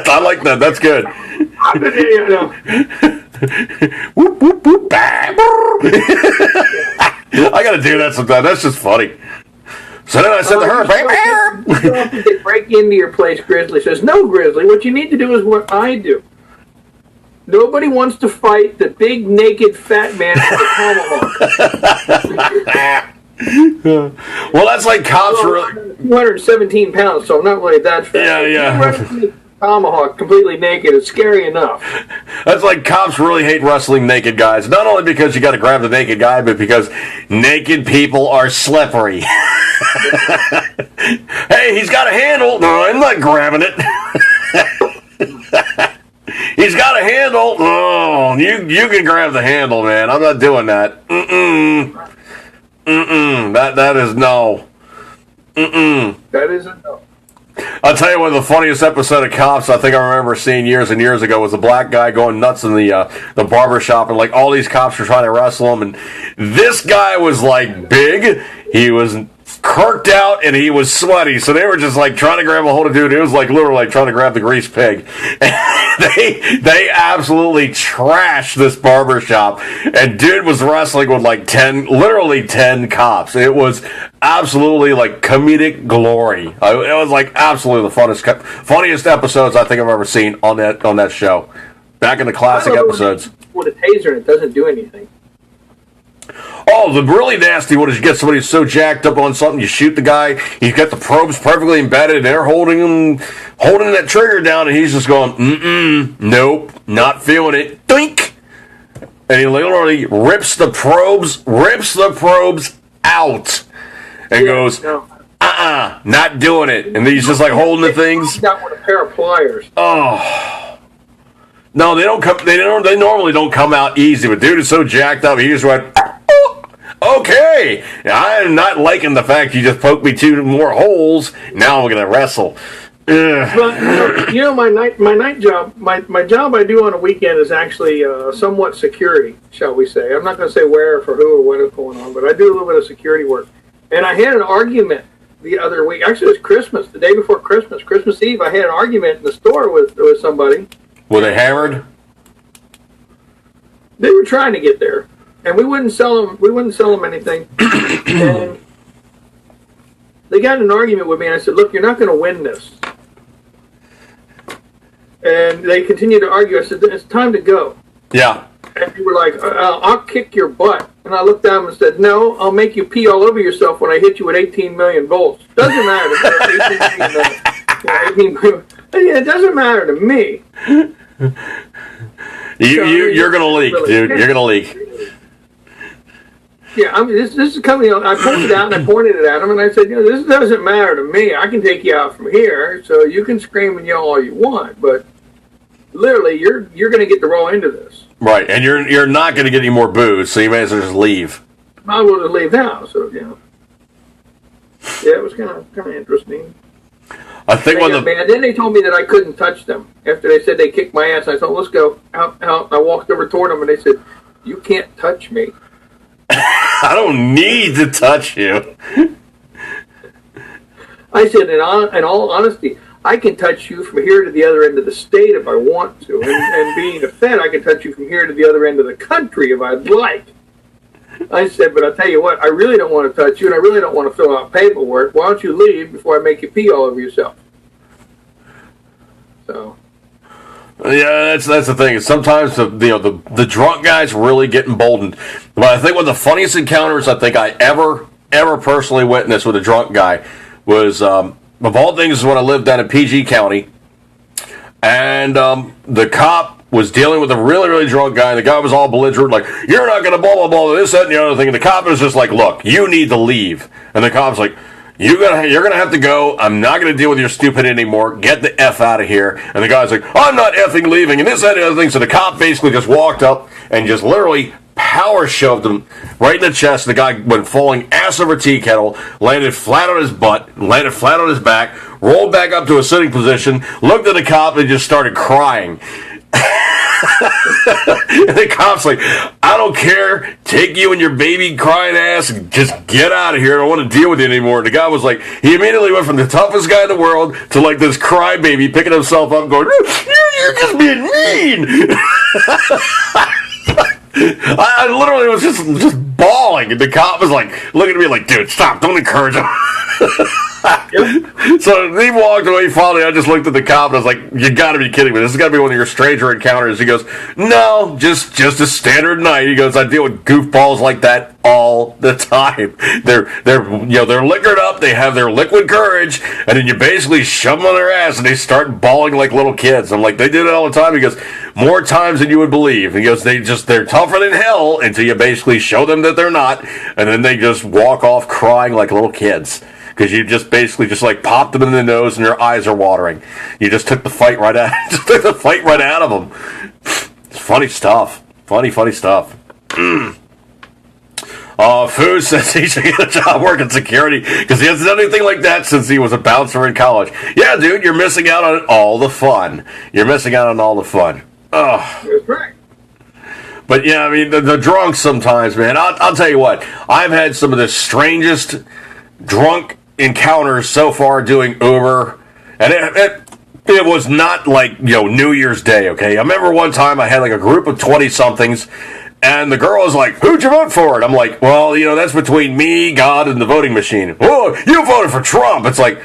I like that. That's good. I gotta do that sometime. That's just funny. So then I said to her, they break into your place, Grizzly says, no, Grizzly, what you need to do is what I do. Nobody wants to fight the big, naked, fat man with a tomahawk. Well, that's like cops really... 217 pounds, so I'm not really that fat. Yeah. Tomahawk completely naked is scary enough. That's like cops really hate wrestling naked guys. Not only because you got to grab the naked guy, but because naked people are slippery. Hey, he's got a handle. No, I'm not grabbing it. He's got a handle. Oh, you can grab the handle, man. I'm not doing that. That is no. That is a no. I'll tell you one of the funniest episode of Cops I think I remember seeing years and years ago was a black guy going nuts in the barber shop, and like all these cops were trying to wrestle him, and this guy was like big, he was kirked out, and he was sweaty, so they were just like trying to grab a hold of dude. It was like literally like trying to grab the greased pig. They absolutely trashed this barber shop, and dude was wrestling with like literally 10 cops. It was absolutely like comedic glory. It was like absolutely the funniest episodes I think I've ever seen on that show. Back in the classic episodes. With a taser, and it doesn't do anything. Oh, the really nasty one is you get somebody so jacked up on something, you shoot the guy, he's got the probes perfectly embedded, and they're holding that trigger down, and he's just going, nope, not feeling it, doink! And he literally rips the probes out, and goes, not doing it. And he's just like holding the things. Got with a pair of pliers. Oh. No, they normally don't come out easy, but dude is so jacked up, he just went, okay, I'm not liking the fact you just poked me 2 more holes. Now I'm gonna wrestle. Well, you know, my night job, my job I do on a weekend is actually somewhat security, shall we say. I'm not going to say where, for who, or what is going on, but I do a little bit of security work. And I had an argument the other week. Actually, it was Christmas, the day before Christmas Eve. I had an argument in the store with somebody. Were they hammered? They were trying to get there, and we wouldn't sell them anything. And they got in an argument with me, and I said, "Look, you're not going to win this." And they continued to argue. I said, "It's time to go." Yeah. And they were like, "I'll kick your butt." And I looked at them and said, "No, I'll make you pee all over yourself when I hit you with 18 million volts. Doesn't matter." 18 million. It doesn't matter to me. You're gonna leak, dude. You're gonna leak. Yeah, I mean, this is coming. I pulled it out and I pointed it at him, and I said, this doesn't matter to me. I can take you out from here, so you can scream and yell all you want, but literally, you're going to get the raw end of this. Right, and you're not going to get any more booze, so you may as well just leave. I will just leave now. So yeah, it was kind of interesting. I think then they told me that I couldn't touch them after they said they kicked my ass. I thought, let's go out. I walked over toward them, and they said, "You can't touch me." I don't need to touch you. I said, in all honesty, I can touch you from here to the other end of the state if I want to. And being a Fed, I can touch you from here to the other end of the country if I'd like. I said, but I'll tell you what, I really don't want to touch you, and I really don't want to fill out paperwork. Why don't you leave before I make you pee all over yourself? So... Yeah, that's the thing. Sometimes the drunk guys really get emboldened. But I think one of the funniest encounters I think I ever personally witnessed with a drunk guy was, of all things, is when I lived down in PG County, and the cop was dealing with a really, really drunk guy, and the guy was all belligerent, like, "You're not going to blah, blah, blah, this, that, and the other thing," and the cop was just like, "Look, you need to leave." And the cop's like, You're gonna have to go. I'm not gonna deal with your stupid anymore. Get the F out of here." And the guy's like, "I'm not effing leaving," and this, that, and the other thing. So the cop basically just walked up and just literally power shoved him right in the chest. The guy went falling ass over tea kettle, landed flat on his butt, landed flat on his back, rolled back up to a sitting position, looked at the cop, and just started crying. And the cop's like, "I don't care. Take you and your baby crying ass and just get out of here. I don't want to deal with you anymore." And the guy was like, he immediately went from the toughest guy in the world to like this crybaby, picking himself up, going, "You're just being mean." I literally was just bawling, and the cop was like looking at me like, "Dude, stop! Don't encourage him." Yep. So he walked away. Finally, I just looked at the cop and I was like, "You got to be kidding me! This has got to be one of your stranger encounters." He goes, "No, just a standard night." He goes, "I deal with goofballs like that all the time. They're liquored up. They have their liquid courage, and then you basically shove them on their ass, and they start bawling like little kids." I'm like, "They do it all the time." He goes, "More times than you would believe." He goes, "They're tougher than hell until you basically show them that they're not, and then they just walk off crying like little kids." Because you just basically just like popped them in the nose and their eyes are watering. You just took the fight right out. Just took the fight right out of them. It's funny stuff. Funny stuff. Food says he should get a job working security because he hasn't done anything like that since he was a bouncer in college. Yeah, dude, you're missing out on all the fun. You're missing out on all the fun. Oh. That's right. But yeah, I mean, the drunks sometimes, man. I'll tell you what. I've had some of the strangest drunk encounters so far doing Uber, and it was not like, New Year's Day, okay? I remember one time I had like a group of 20-somethings, and the girl was like, "Who'd you vote for?" And I'm like, "Well, that's between me, God, and the voting machine." "Oh, you voted for Trump." It's like,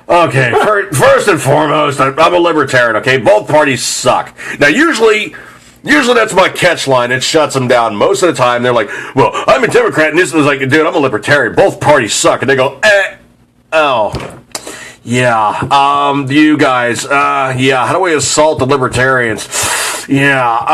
okay, first and foremost, I'm a libertarian, okay? Both parties suck. Now, usually that's my catch line. It shuts them down. Most of the time, they're like, "Well, I'm a Democrat," and this is like, "Dude, I'm a libertarian. Both parties suck." And they go, oh. Yeah, you guys, yeah, how do we assault the libertarians? Yeah,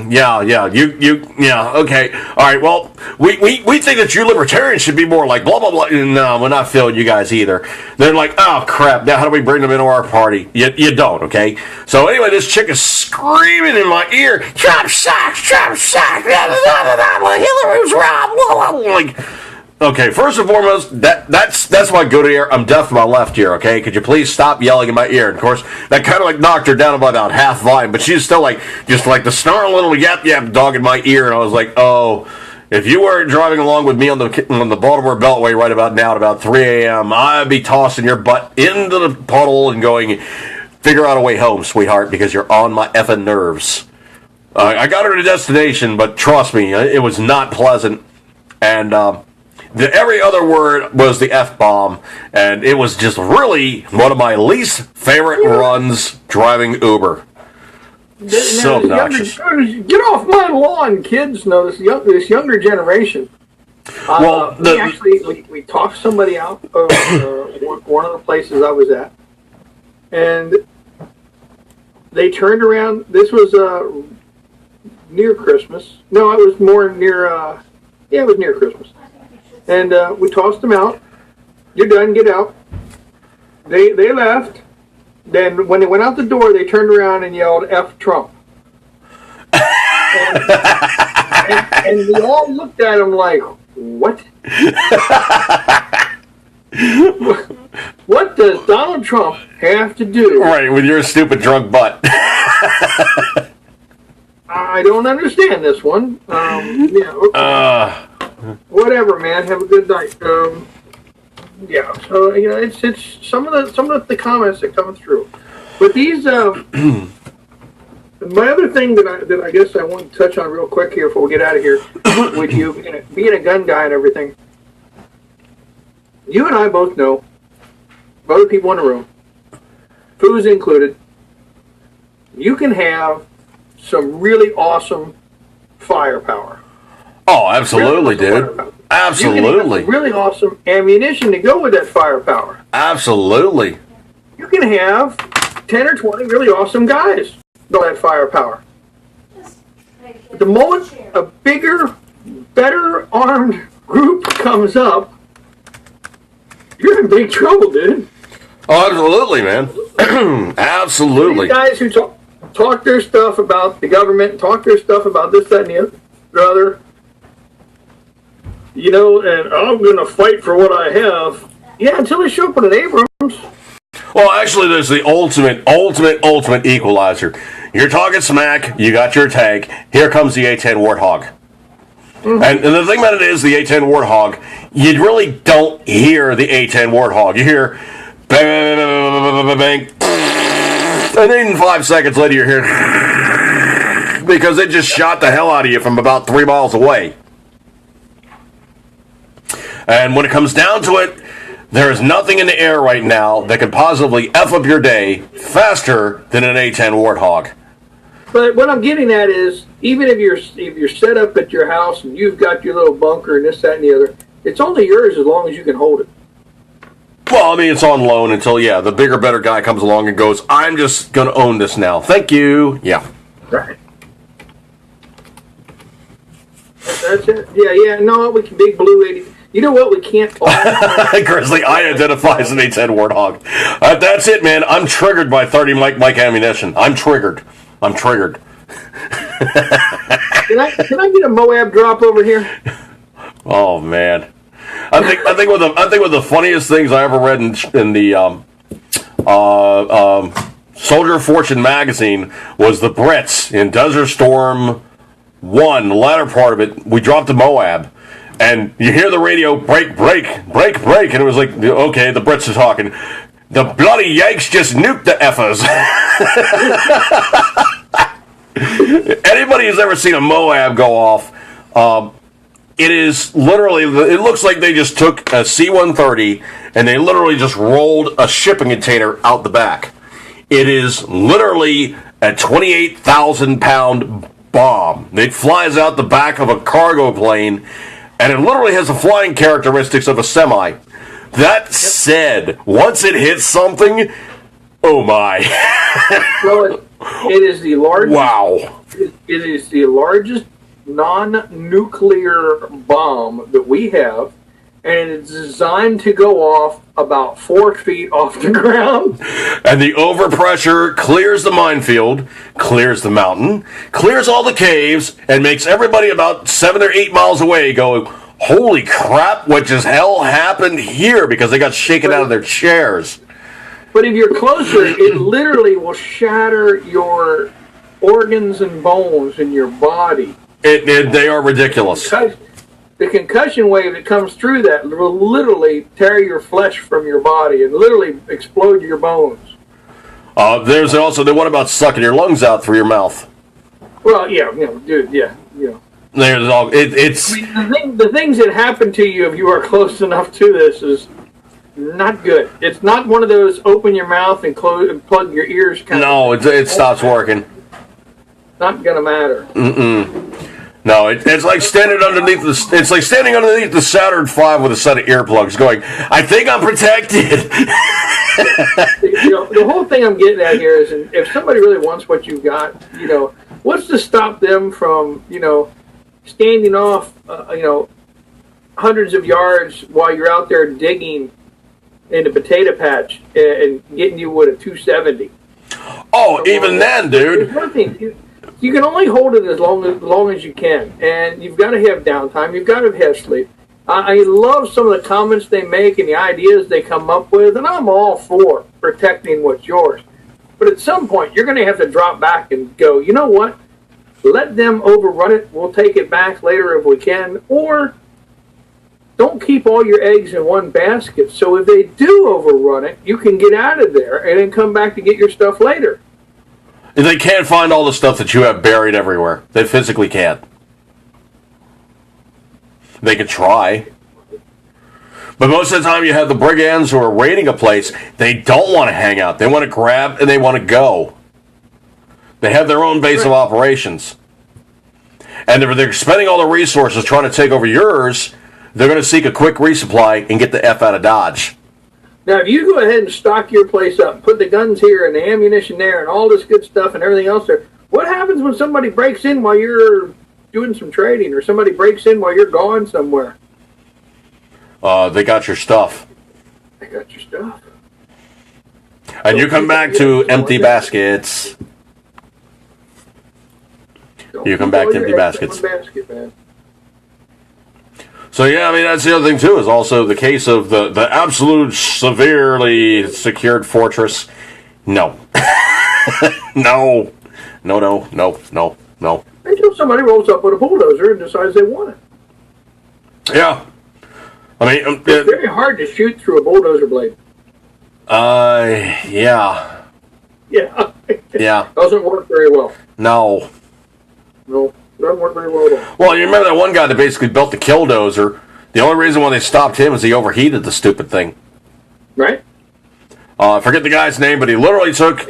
yeah, okay. All right, well, we think that you libertarians should be more like blah, blah, blah. No, we're not feeling you guys either. They're like, oh, crap, now how do we bring them into our party? You don't, okay? So anyway, this chick is screaming in my ear, Trump sucks, Hillary's wrong, like... Okay, first and foremost, that's my good ear. I'm deaf to my left ear, okay? Could you please stop yelling in my ear? And of course, that kind of like knocked her down by about half volume, but she's still like, just like the snarl little yap dog in my ear, and I was like, oh, if you weren't driving along with me on the Baltimore Beltway right about now at about 3 a.m., I'd be tossing your butt into the puddle and going, figure out a way home, sweetheart, because you're on my effing nerves. I got her to destination, but trust me, it was not pleasant, and, every other word was the F-bomb, and it was just really one of my least favorite runs driving Uber. So obnoxious. Get off my lawn, kids. No, this younger generation. Well, we talked somebody out of one of the places I was at, and they turned around. This was near Christmas. No, it was more near. It was near Christmas. And we tossed them out. You're done. Get out. They left. Then when they went out the door, they turned around and yelled, "F Trump." and we all looked at him like, what? What does Donald Trump have to do? Right, with your stupid drunk butt. I don't understand this one. Yeah. Okay. Whatever, man. Have a good night. Yeah. So it's some of the comments that come through, but these. My other thing that I guess I want to touch on real quick here before we get out of here, with you being a gun guy and everything. You and I both know, other people in the room, food's included. You can have some really awesome firepower. Oh, absolutely, really dude. Absolutely. You can have really awesome ammunition to go with that firepower. Absolutely. You can have 10 or 20 really awesome guys with that firepower. The moment a bigger, better armed group comes up, you're in big trouble, dude. Oh, absolutely, man. Absolutely. These guys who talk their stuff about the government, talk their stuff about this, that, and the other, and I'm going to fight for what I have. Yeah, until they show up with an Abrams. Well, actually, there's the ultimate equalizer. You're talking smack, you got your tank, here comes the A-10 Warthog. Mm-hmm. And the thing about it is, the A-10 Warthog, you really don't hear the A-10 Warthog. You hear bang, bang, bang, and then 5 seconds later you hear because it just shot the hell out of you from about 3 miles away. And when it comes down to it, there is nothing in the air right now that could possibly F up your day faster than an A-10 Warthog. But what I'm getting at is, even if you're set up at your house and you've got your little bunker and this, that, and the other, it's only yours as long as you can hold it. Well, I mean, it's on loan until, the bigger, better guy comes along and goes, I'm just going to own this now. Thank you. Yeah. Right. That's it. Yeah. No, we can big blue 80. You know what? We can't all... Grizzly, I identify as an A-10 Warthog. That's it, man. I'm triggered by 30 Mike ammunition. I'm triggered. Can I get a Moab drop over here? Oh man, I think one of the funniest things I ever read in the Soldier of Fortune magazine was the Brits in Desert Storm 1, the latter part of it. We dropped to Moab, and you hear the radio break, and it was like, okay, the Brits are talking. The bloody Yanks just nuked the effers. Anybody who's ever seen a Moab go off, it is literally, it looks like they just took a C-130 and they literally just rolled a shipping container out the back. It is literally a 28,000-pound bomb. It flies out the back of a cargo plane, and it literally has the flying characteristics of a semi. That said, once it hits something, oh my. Well, it is the largest. Wow. It is the largest non-nuclear bomb that we have, and it's designed to go off about 4 feet off the ground. And the overpressure clears the minefield, clears the mountain, clears all the caves, and makes everybody about 7 or 8 miles away go, holy crap, what just hell happened here? Because they got shaken out of their chairs. But if you're closer, it literally will shatter your organs and bones in your body. They are ridiculous. The concussion wave that comes through that will literally tear your flesh from your body and literally explode your bones. There's also the one about sucking your lungs out through your mouth. Well, yeah, dude, yeah. There's all it's. I mean, the things that happen to you if you are close enough to this is not good. It's not one of those open your mouth and close and plug your ears kind of. No, it stops working. Not gonna matter. No, it's like standing underneath the Saturn V with a set of earplugs, going, "I think I'm protected." The whole thing I'm getting at here is, if somebody really wants what you've got, what's to stop them from, standing off, hundreds of yards while you're out there digging in the potato patch and getting you with a 270? Oh, even then, dude. There's nothing. You can only hold it as long as you can, and you've got to have downtime. You've got to have sleep. I love some of the comments they make and the ideas they come up with, and I'm all for protecting what's yours. But at some point, you're going to have to drop back and go, you know what? Let them overrun it. We'll take it back later if we can. Or don't keep all your eggs in one basket. So if they do overrun it, you can get out of there and then come back to get your stuff later. They can't find all the stuff that you have buried everywhere. They physically can't. They could try. But most of the time you have the brigands who are raiding a place, they don't want to hang out. They want to grab and they want to go. They have their own base of operations. And if they're spending all the resources trying to take over yours, they're going to seek a quick resupply and get the F out of Dodge. Now, if you go ahead and stock your place up, put the guns here and the ammunition there and all this good stuff and everything else there, what happens when somebody breaks in while you're doing some trading, or somebody breaks in while you're gone somewhere? They got your stuff. They got your stuff. And you come back to empty baskets. You come back to empty baskets. Basket, man. So, yeah, I mean, that's the other thing, too, is also the case of the absolute severely secured fortress. No. No. Until somebody rolls up with a bulldozer and decides they want it. Yeah. I mean, it's very hard to shoot through a bulldozer blade. Yeah. Yeah. Yeah. Doesn't work very well. No. Doesn't work very well at all. Well, you remember that one guy that basically built the killdozer? The only reason why they stopped him is he overheated the stupid thing. Right? I forget the guy's name, but he literally took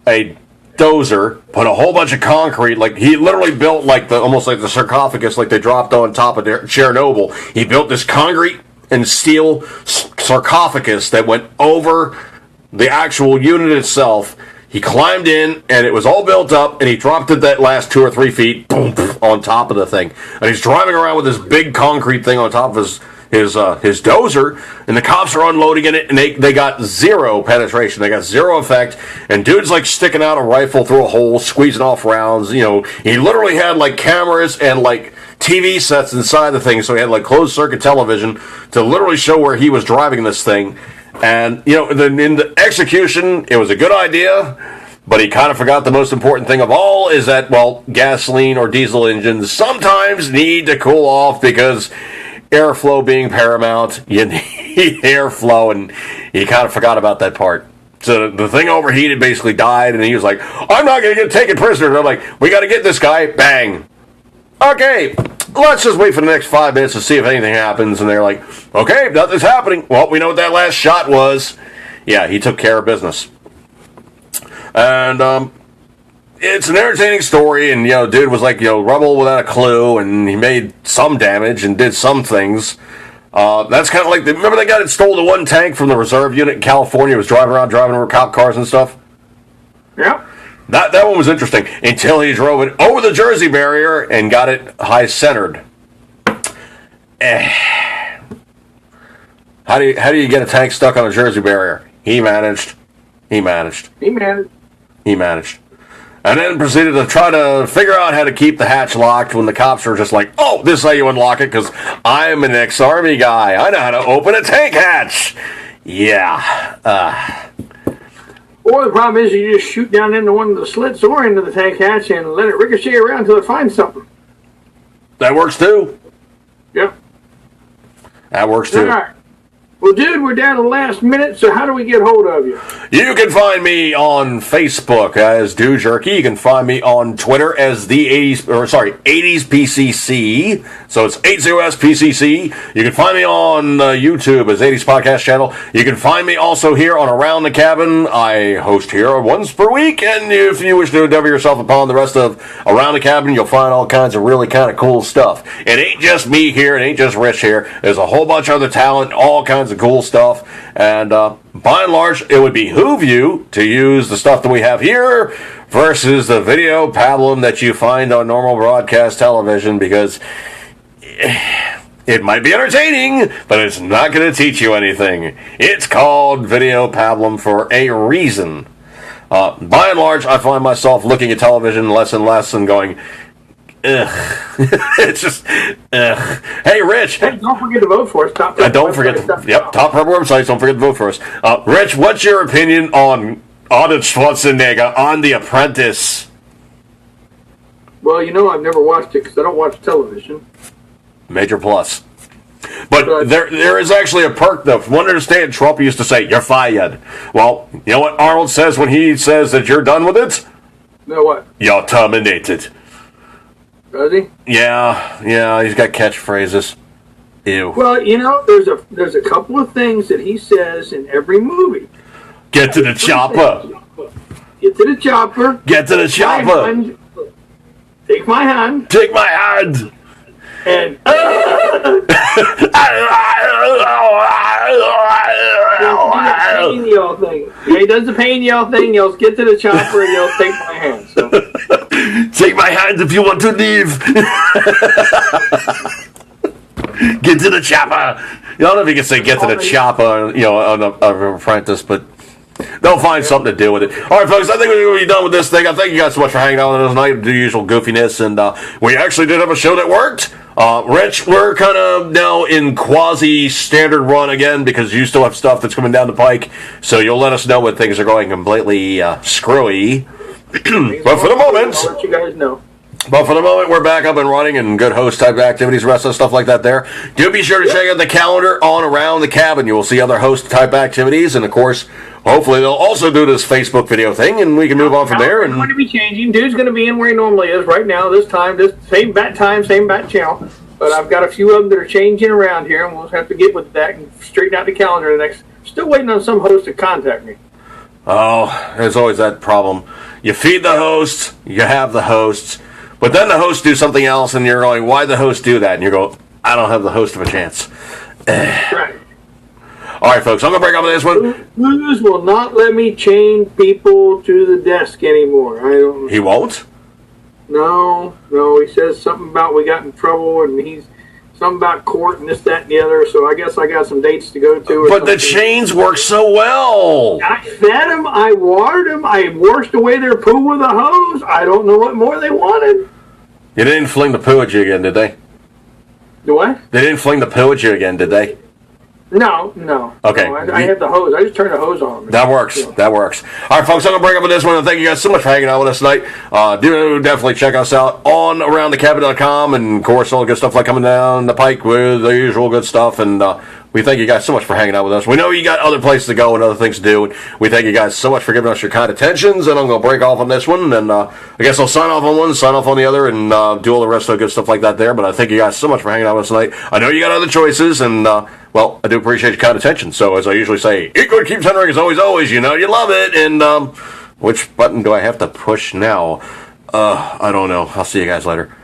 a dozer, put a whole bunch of concrete, like he literally built almost like the sarcophagus like they dropped on top of Chernobyl. He built this concrete and steel sarcophagus that went over the actual unit itself. He climbed in, and it was all built up, and he dropped it that last 2 or 3 feet, boom, on top of the thing. And he's driving around with this big concrete thing on top of his dozer, and the cops are unloading in it, and they got zero penetration. They got zero effect, and dude's like sticking out a rifle through a hole, squeezing off rounds. He literally had like cameras and like TV sets inside the thing, so he had like closed circuit television to literally show where he was driving this thing. And then in the execution, it was a good idea, but he kind of forgot the most important thing of all is that, well, gasoline or diesel engines sometimes need to cool off because airflow being paramount, you need airflow, and he kind of forgot about that part. So the thing overheated, basically died, and he was like, I'm not going to get taken prisoner. And I'm like, we got to get this guy. Bang. Okay, let's just wait for the next 5 minutes to see if anything happens. And they're like, okay, nothing's happening. Well, we know what that last shot was. Yeah, he took care of business. And it's an entertaining story, and dude was like rebel without a clue, and he made some damage and did some things. That's kind of like remember that guy that stole the one tank from the reserve unit in California, was driving over cop cars and stuff. Yeah, that one was interesting until he drove it over the Jersey barrier and got it high centered. How do you get a tank stuck on a Jersey barrier? He managed. And then proceeded to try to figure out how to keep the hatch locked when the cops are just like, oh, this is how you unlock it, because I'm an ex-Army guy. I know how to open a tank hatch. Yeah. Or the problem is you just shoot down into one of the slits or into the tank hatch and let it ricochet around until it finds something. That works too. Yep. That works too. All right. Well, dude, we're down to the last minute, so how do we get hold of you? You can find me on Facebook as Do Jerky. You can find me on Twitter as the 80s PCC. So it's 80SPCC. You can find me on YouTube as 80s Podcast Channel. You can find me also here on Around the Cabin. I host here once per week, and if you wish to endeavor yourself upon the rest of Around the Cabin, you'll find all kinds of really kind of cool stuff. It ain't just me here. It ain't just Rich here. There's a whole bunch of other talent, all kinds of cool stuff, and by and large, it would behoove you to use the stuff that we have here versus the video pablum that you find on normal broadcast television, because it might be entertaining, but it's not going to teach you anything. It's called video pablum for a reason. By and large, I find myself looking at television less and less and going, ugh. It's just, ugh. Hey, Rich. Hey, don't forget to vote for us. Top don't forget. Top Purple websites. Don't forget to vote for us. Rich, what's your opinion on Arnold Schwarzenegger on The Apprentice? Well, I've never watched it because I don't watch television. Major plus. But there is actually a perk, though. From what I understand, Trump used to say, you're fired. Well, you know what Arnold says when he says that you're done with it? No, what? You're terminated. Does he? Yeah, he's got catchphrases. Ew. Well, there's a couple of things that he says in every movie. Get to the chopper. Get to the chopper. Get to the chopper. Take my hand. Take my hand. And pain yell thing. Yeah, he does the pain yell thing. Yells, get to the chopper, and yells, take my hand. So. Take my hand if you want to leave. Get to the chopper. I don't know if you can say get to the chopper, on an Apprentice, but they'll find something to do with it. All right, folks, I think we're going to be done with this thing. I thank you guys so much for hanging out with us tonight, do usual goofiness, and we actually did have a show that worked. Rich, we're kind of now in quasi-standard run again because you still have stuff that's coming down the pike, so you'll let us know when things are going completely screwy. But for the moment, I'll let you guys know. But for the moment, we're back up and running and good host type activities, the rest of the stuff like that there. Do be sure to check out the calendar on Around the Cabin. You will see other host type activities, and of course, hopefully they'll also do this Facebook video thing, and we can move on from there. And going to be changing. Dude's going to be in where he normally is right now. This same bat time, same bat channel. But I've got a few of them that are changing around here, and we'll have to get with that and straighten out the calendar the next. Still waiting on some host to contact me. Oh, there's always that problem. You feed the hosts, you have the hosts, but then the hosts do something else, and you're going, why'd the host do that? And you go, I don't have the host of a chance. Right. All right, folks, I'm going to break up with this one. Blues will not let me chain people to the desk anymore. He won't? No, he says something about we got in trouble, and he's something about court and this, that, and the other. So I guess I got some dates to go to. But the chains work so well. I fed them. I watered them. I washed away their poo with a hose. I don't know what more they wanted. You didn't fling the poo at you again, did they? Do what? They didn't fling the poo at you again, did they? No. Okay. No, I have the hose. I just turned the hose on. That works. So. That works. All right, folks, I'm going to break up with this one. And thank you guys so much for hanging out with us tonight. Do definitely check us out on aroundthecabin.com. And, of course, all the good stuff like coming down the pike with the usual good stuff. And we thank you guys so much for hanging out with us. We know you got other places to go and other things to do. And we thank you guys so much for giving us your kind attentions. And I'm going to break off on this one. And I guess I'll sign off on one, sign off on the other, and do all the rest of the good stuff like that there. But I thank you guys so much for hanging out with us tonight. I know you got other choices, and well, I do appreciate your kind attention. So, as I usually say, eat good, keep tendering as always, you know, you love it. And which button do I have to push now? I don't know. I'll see you guys later.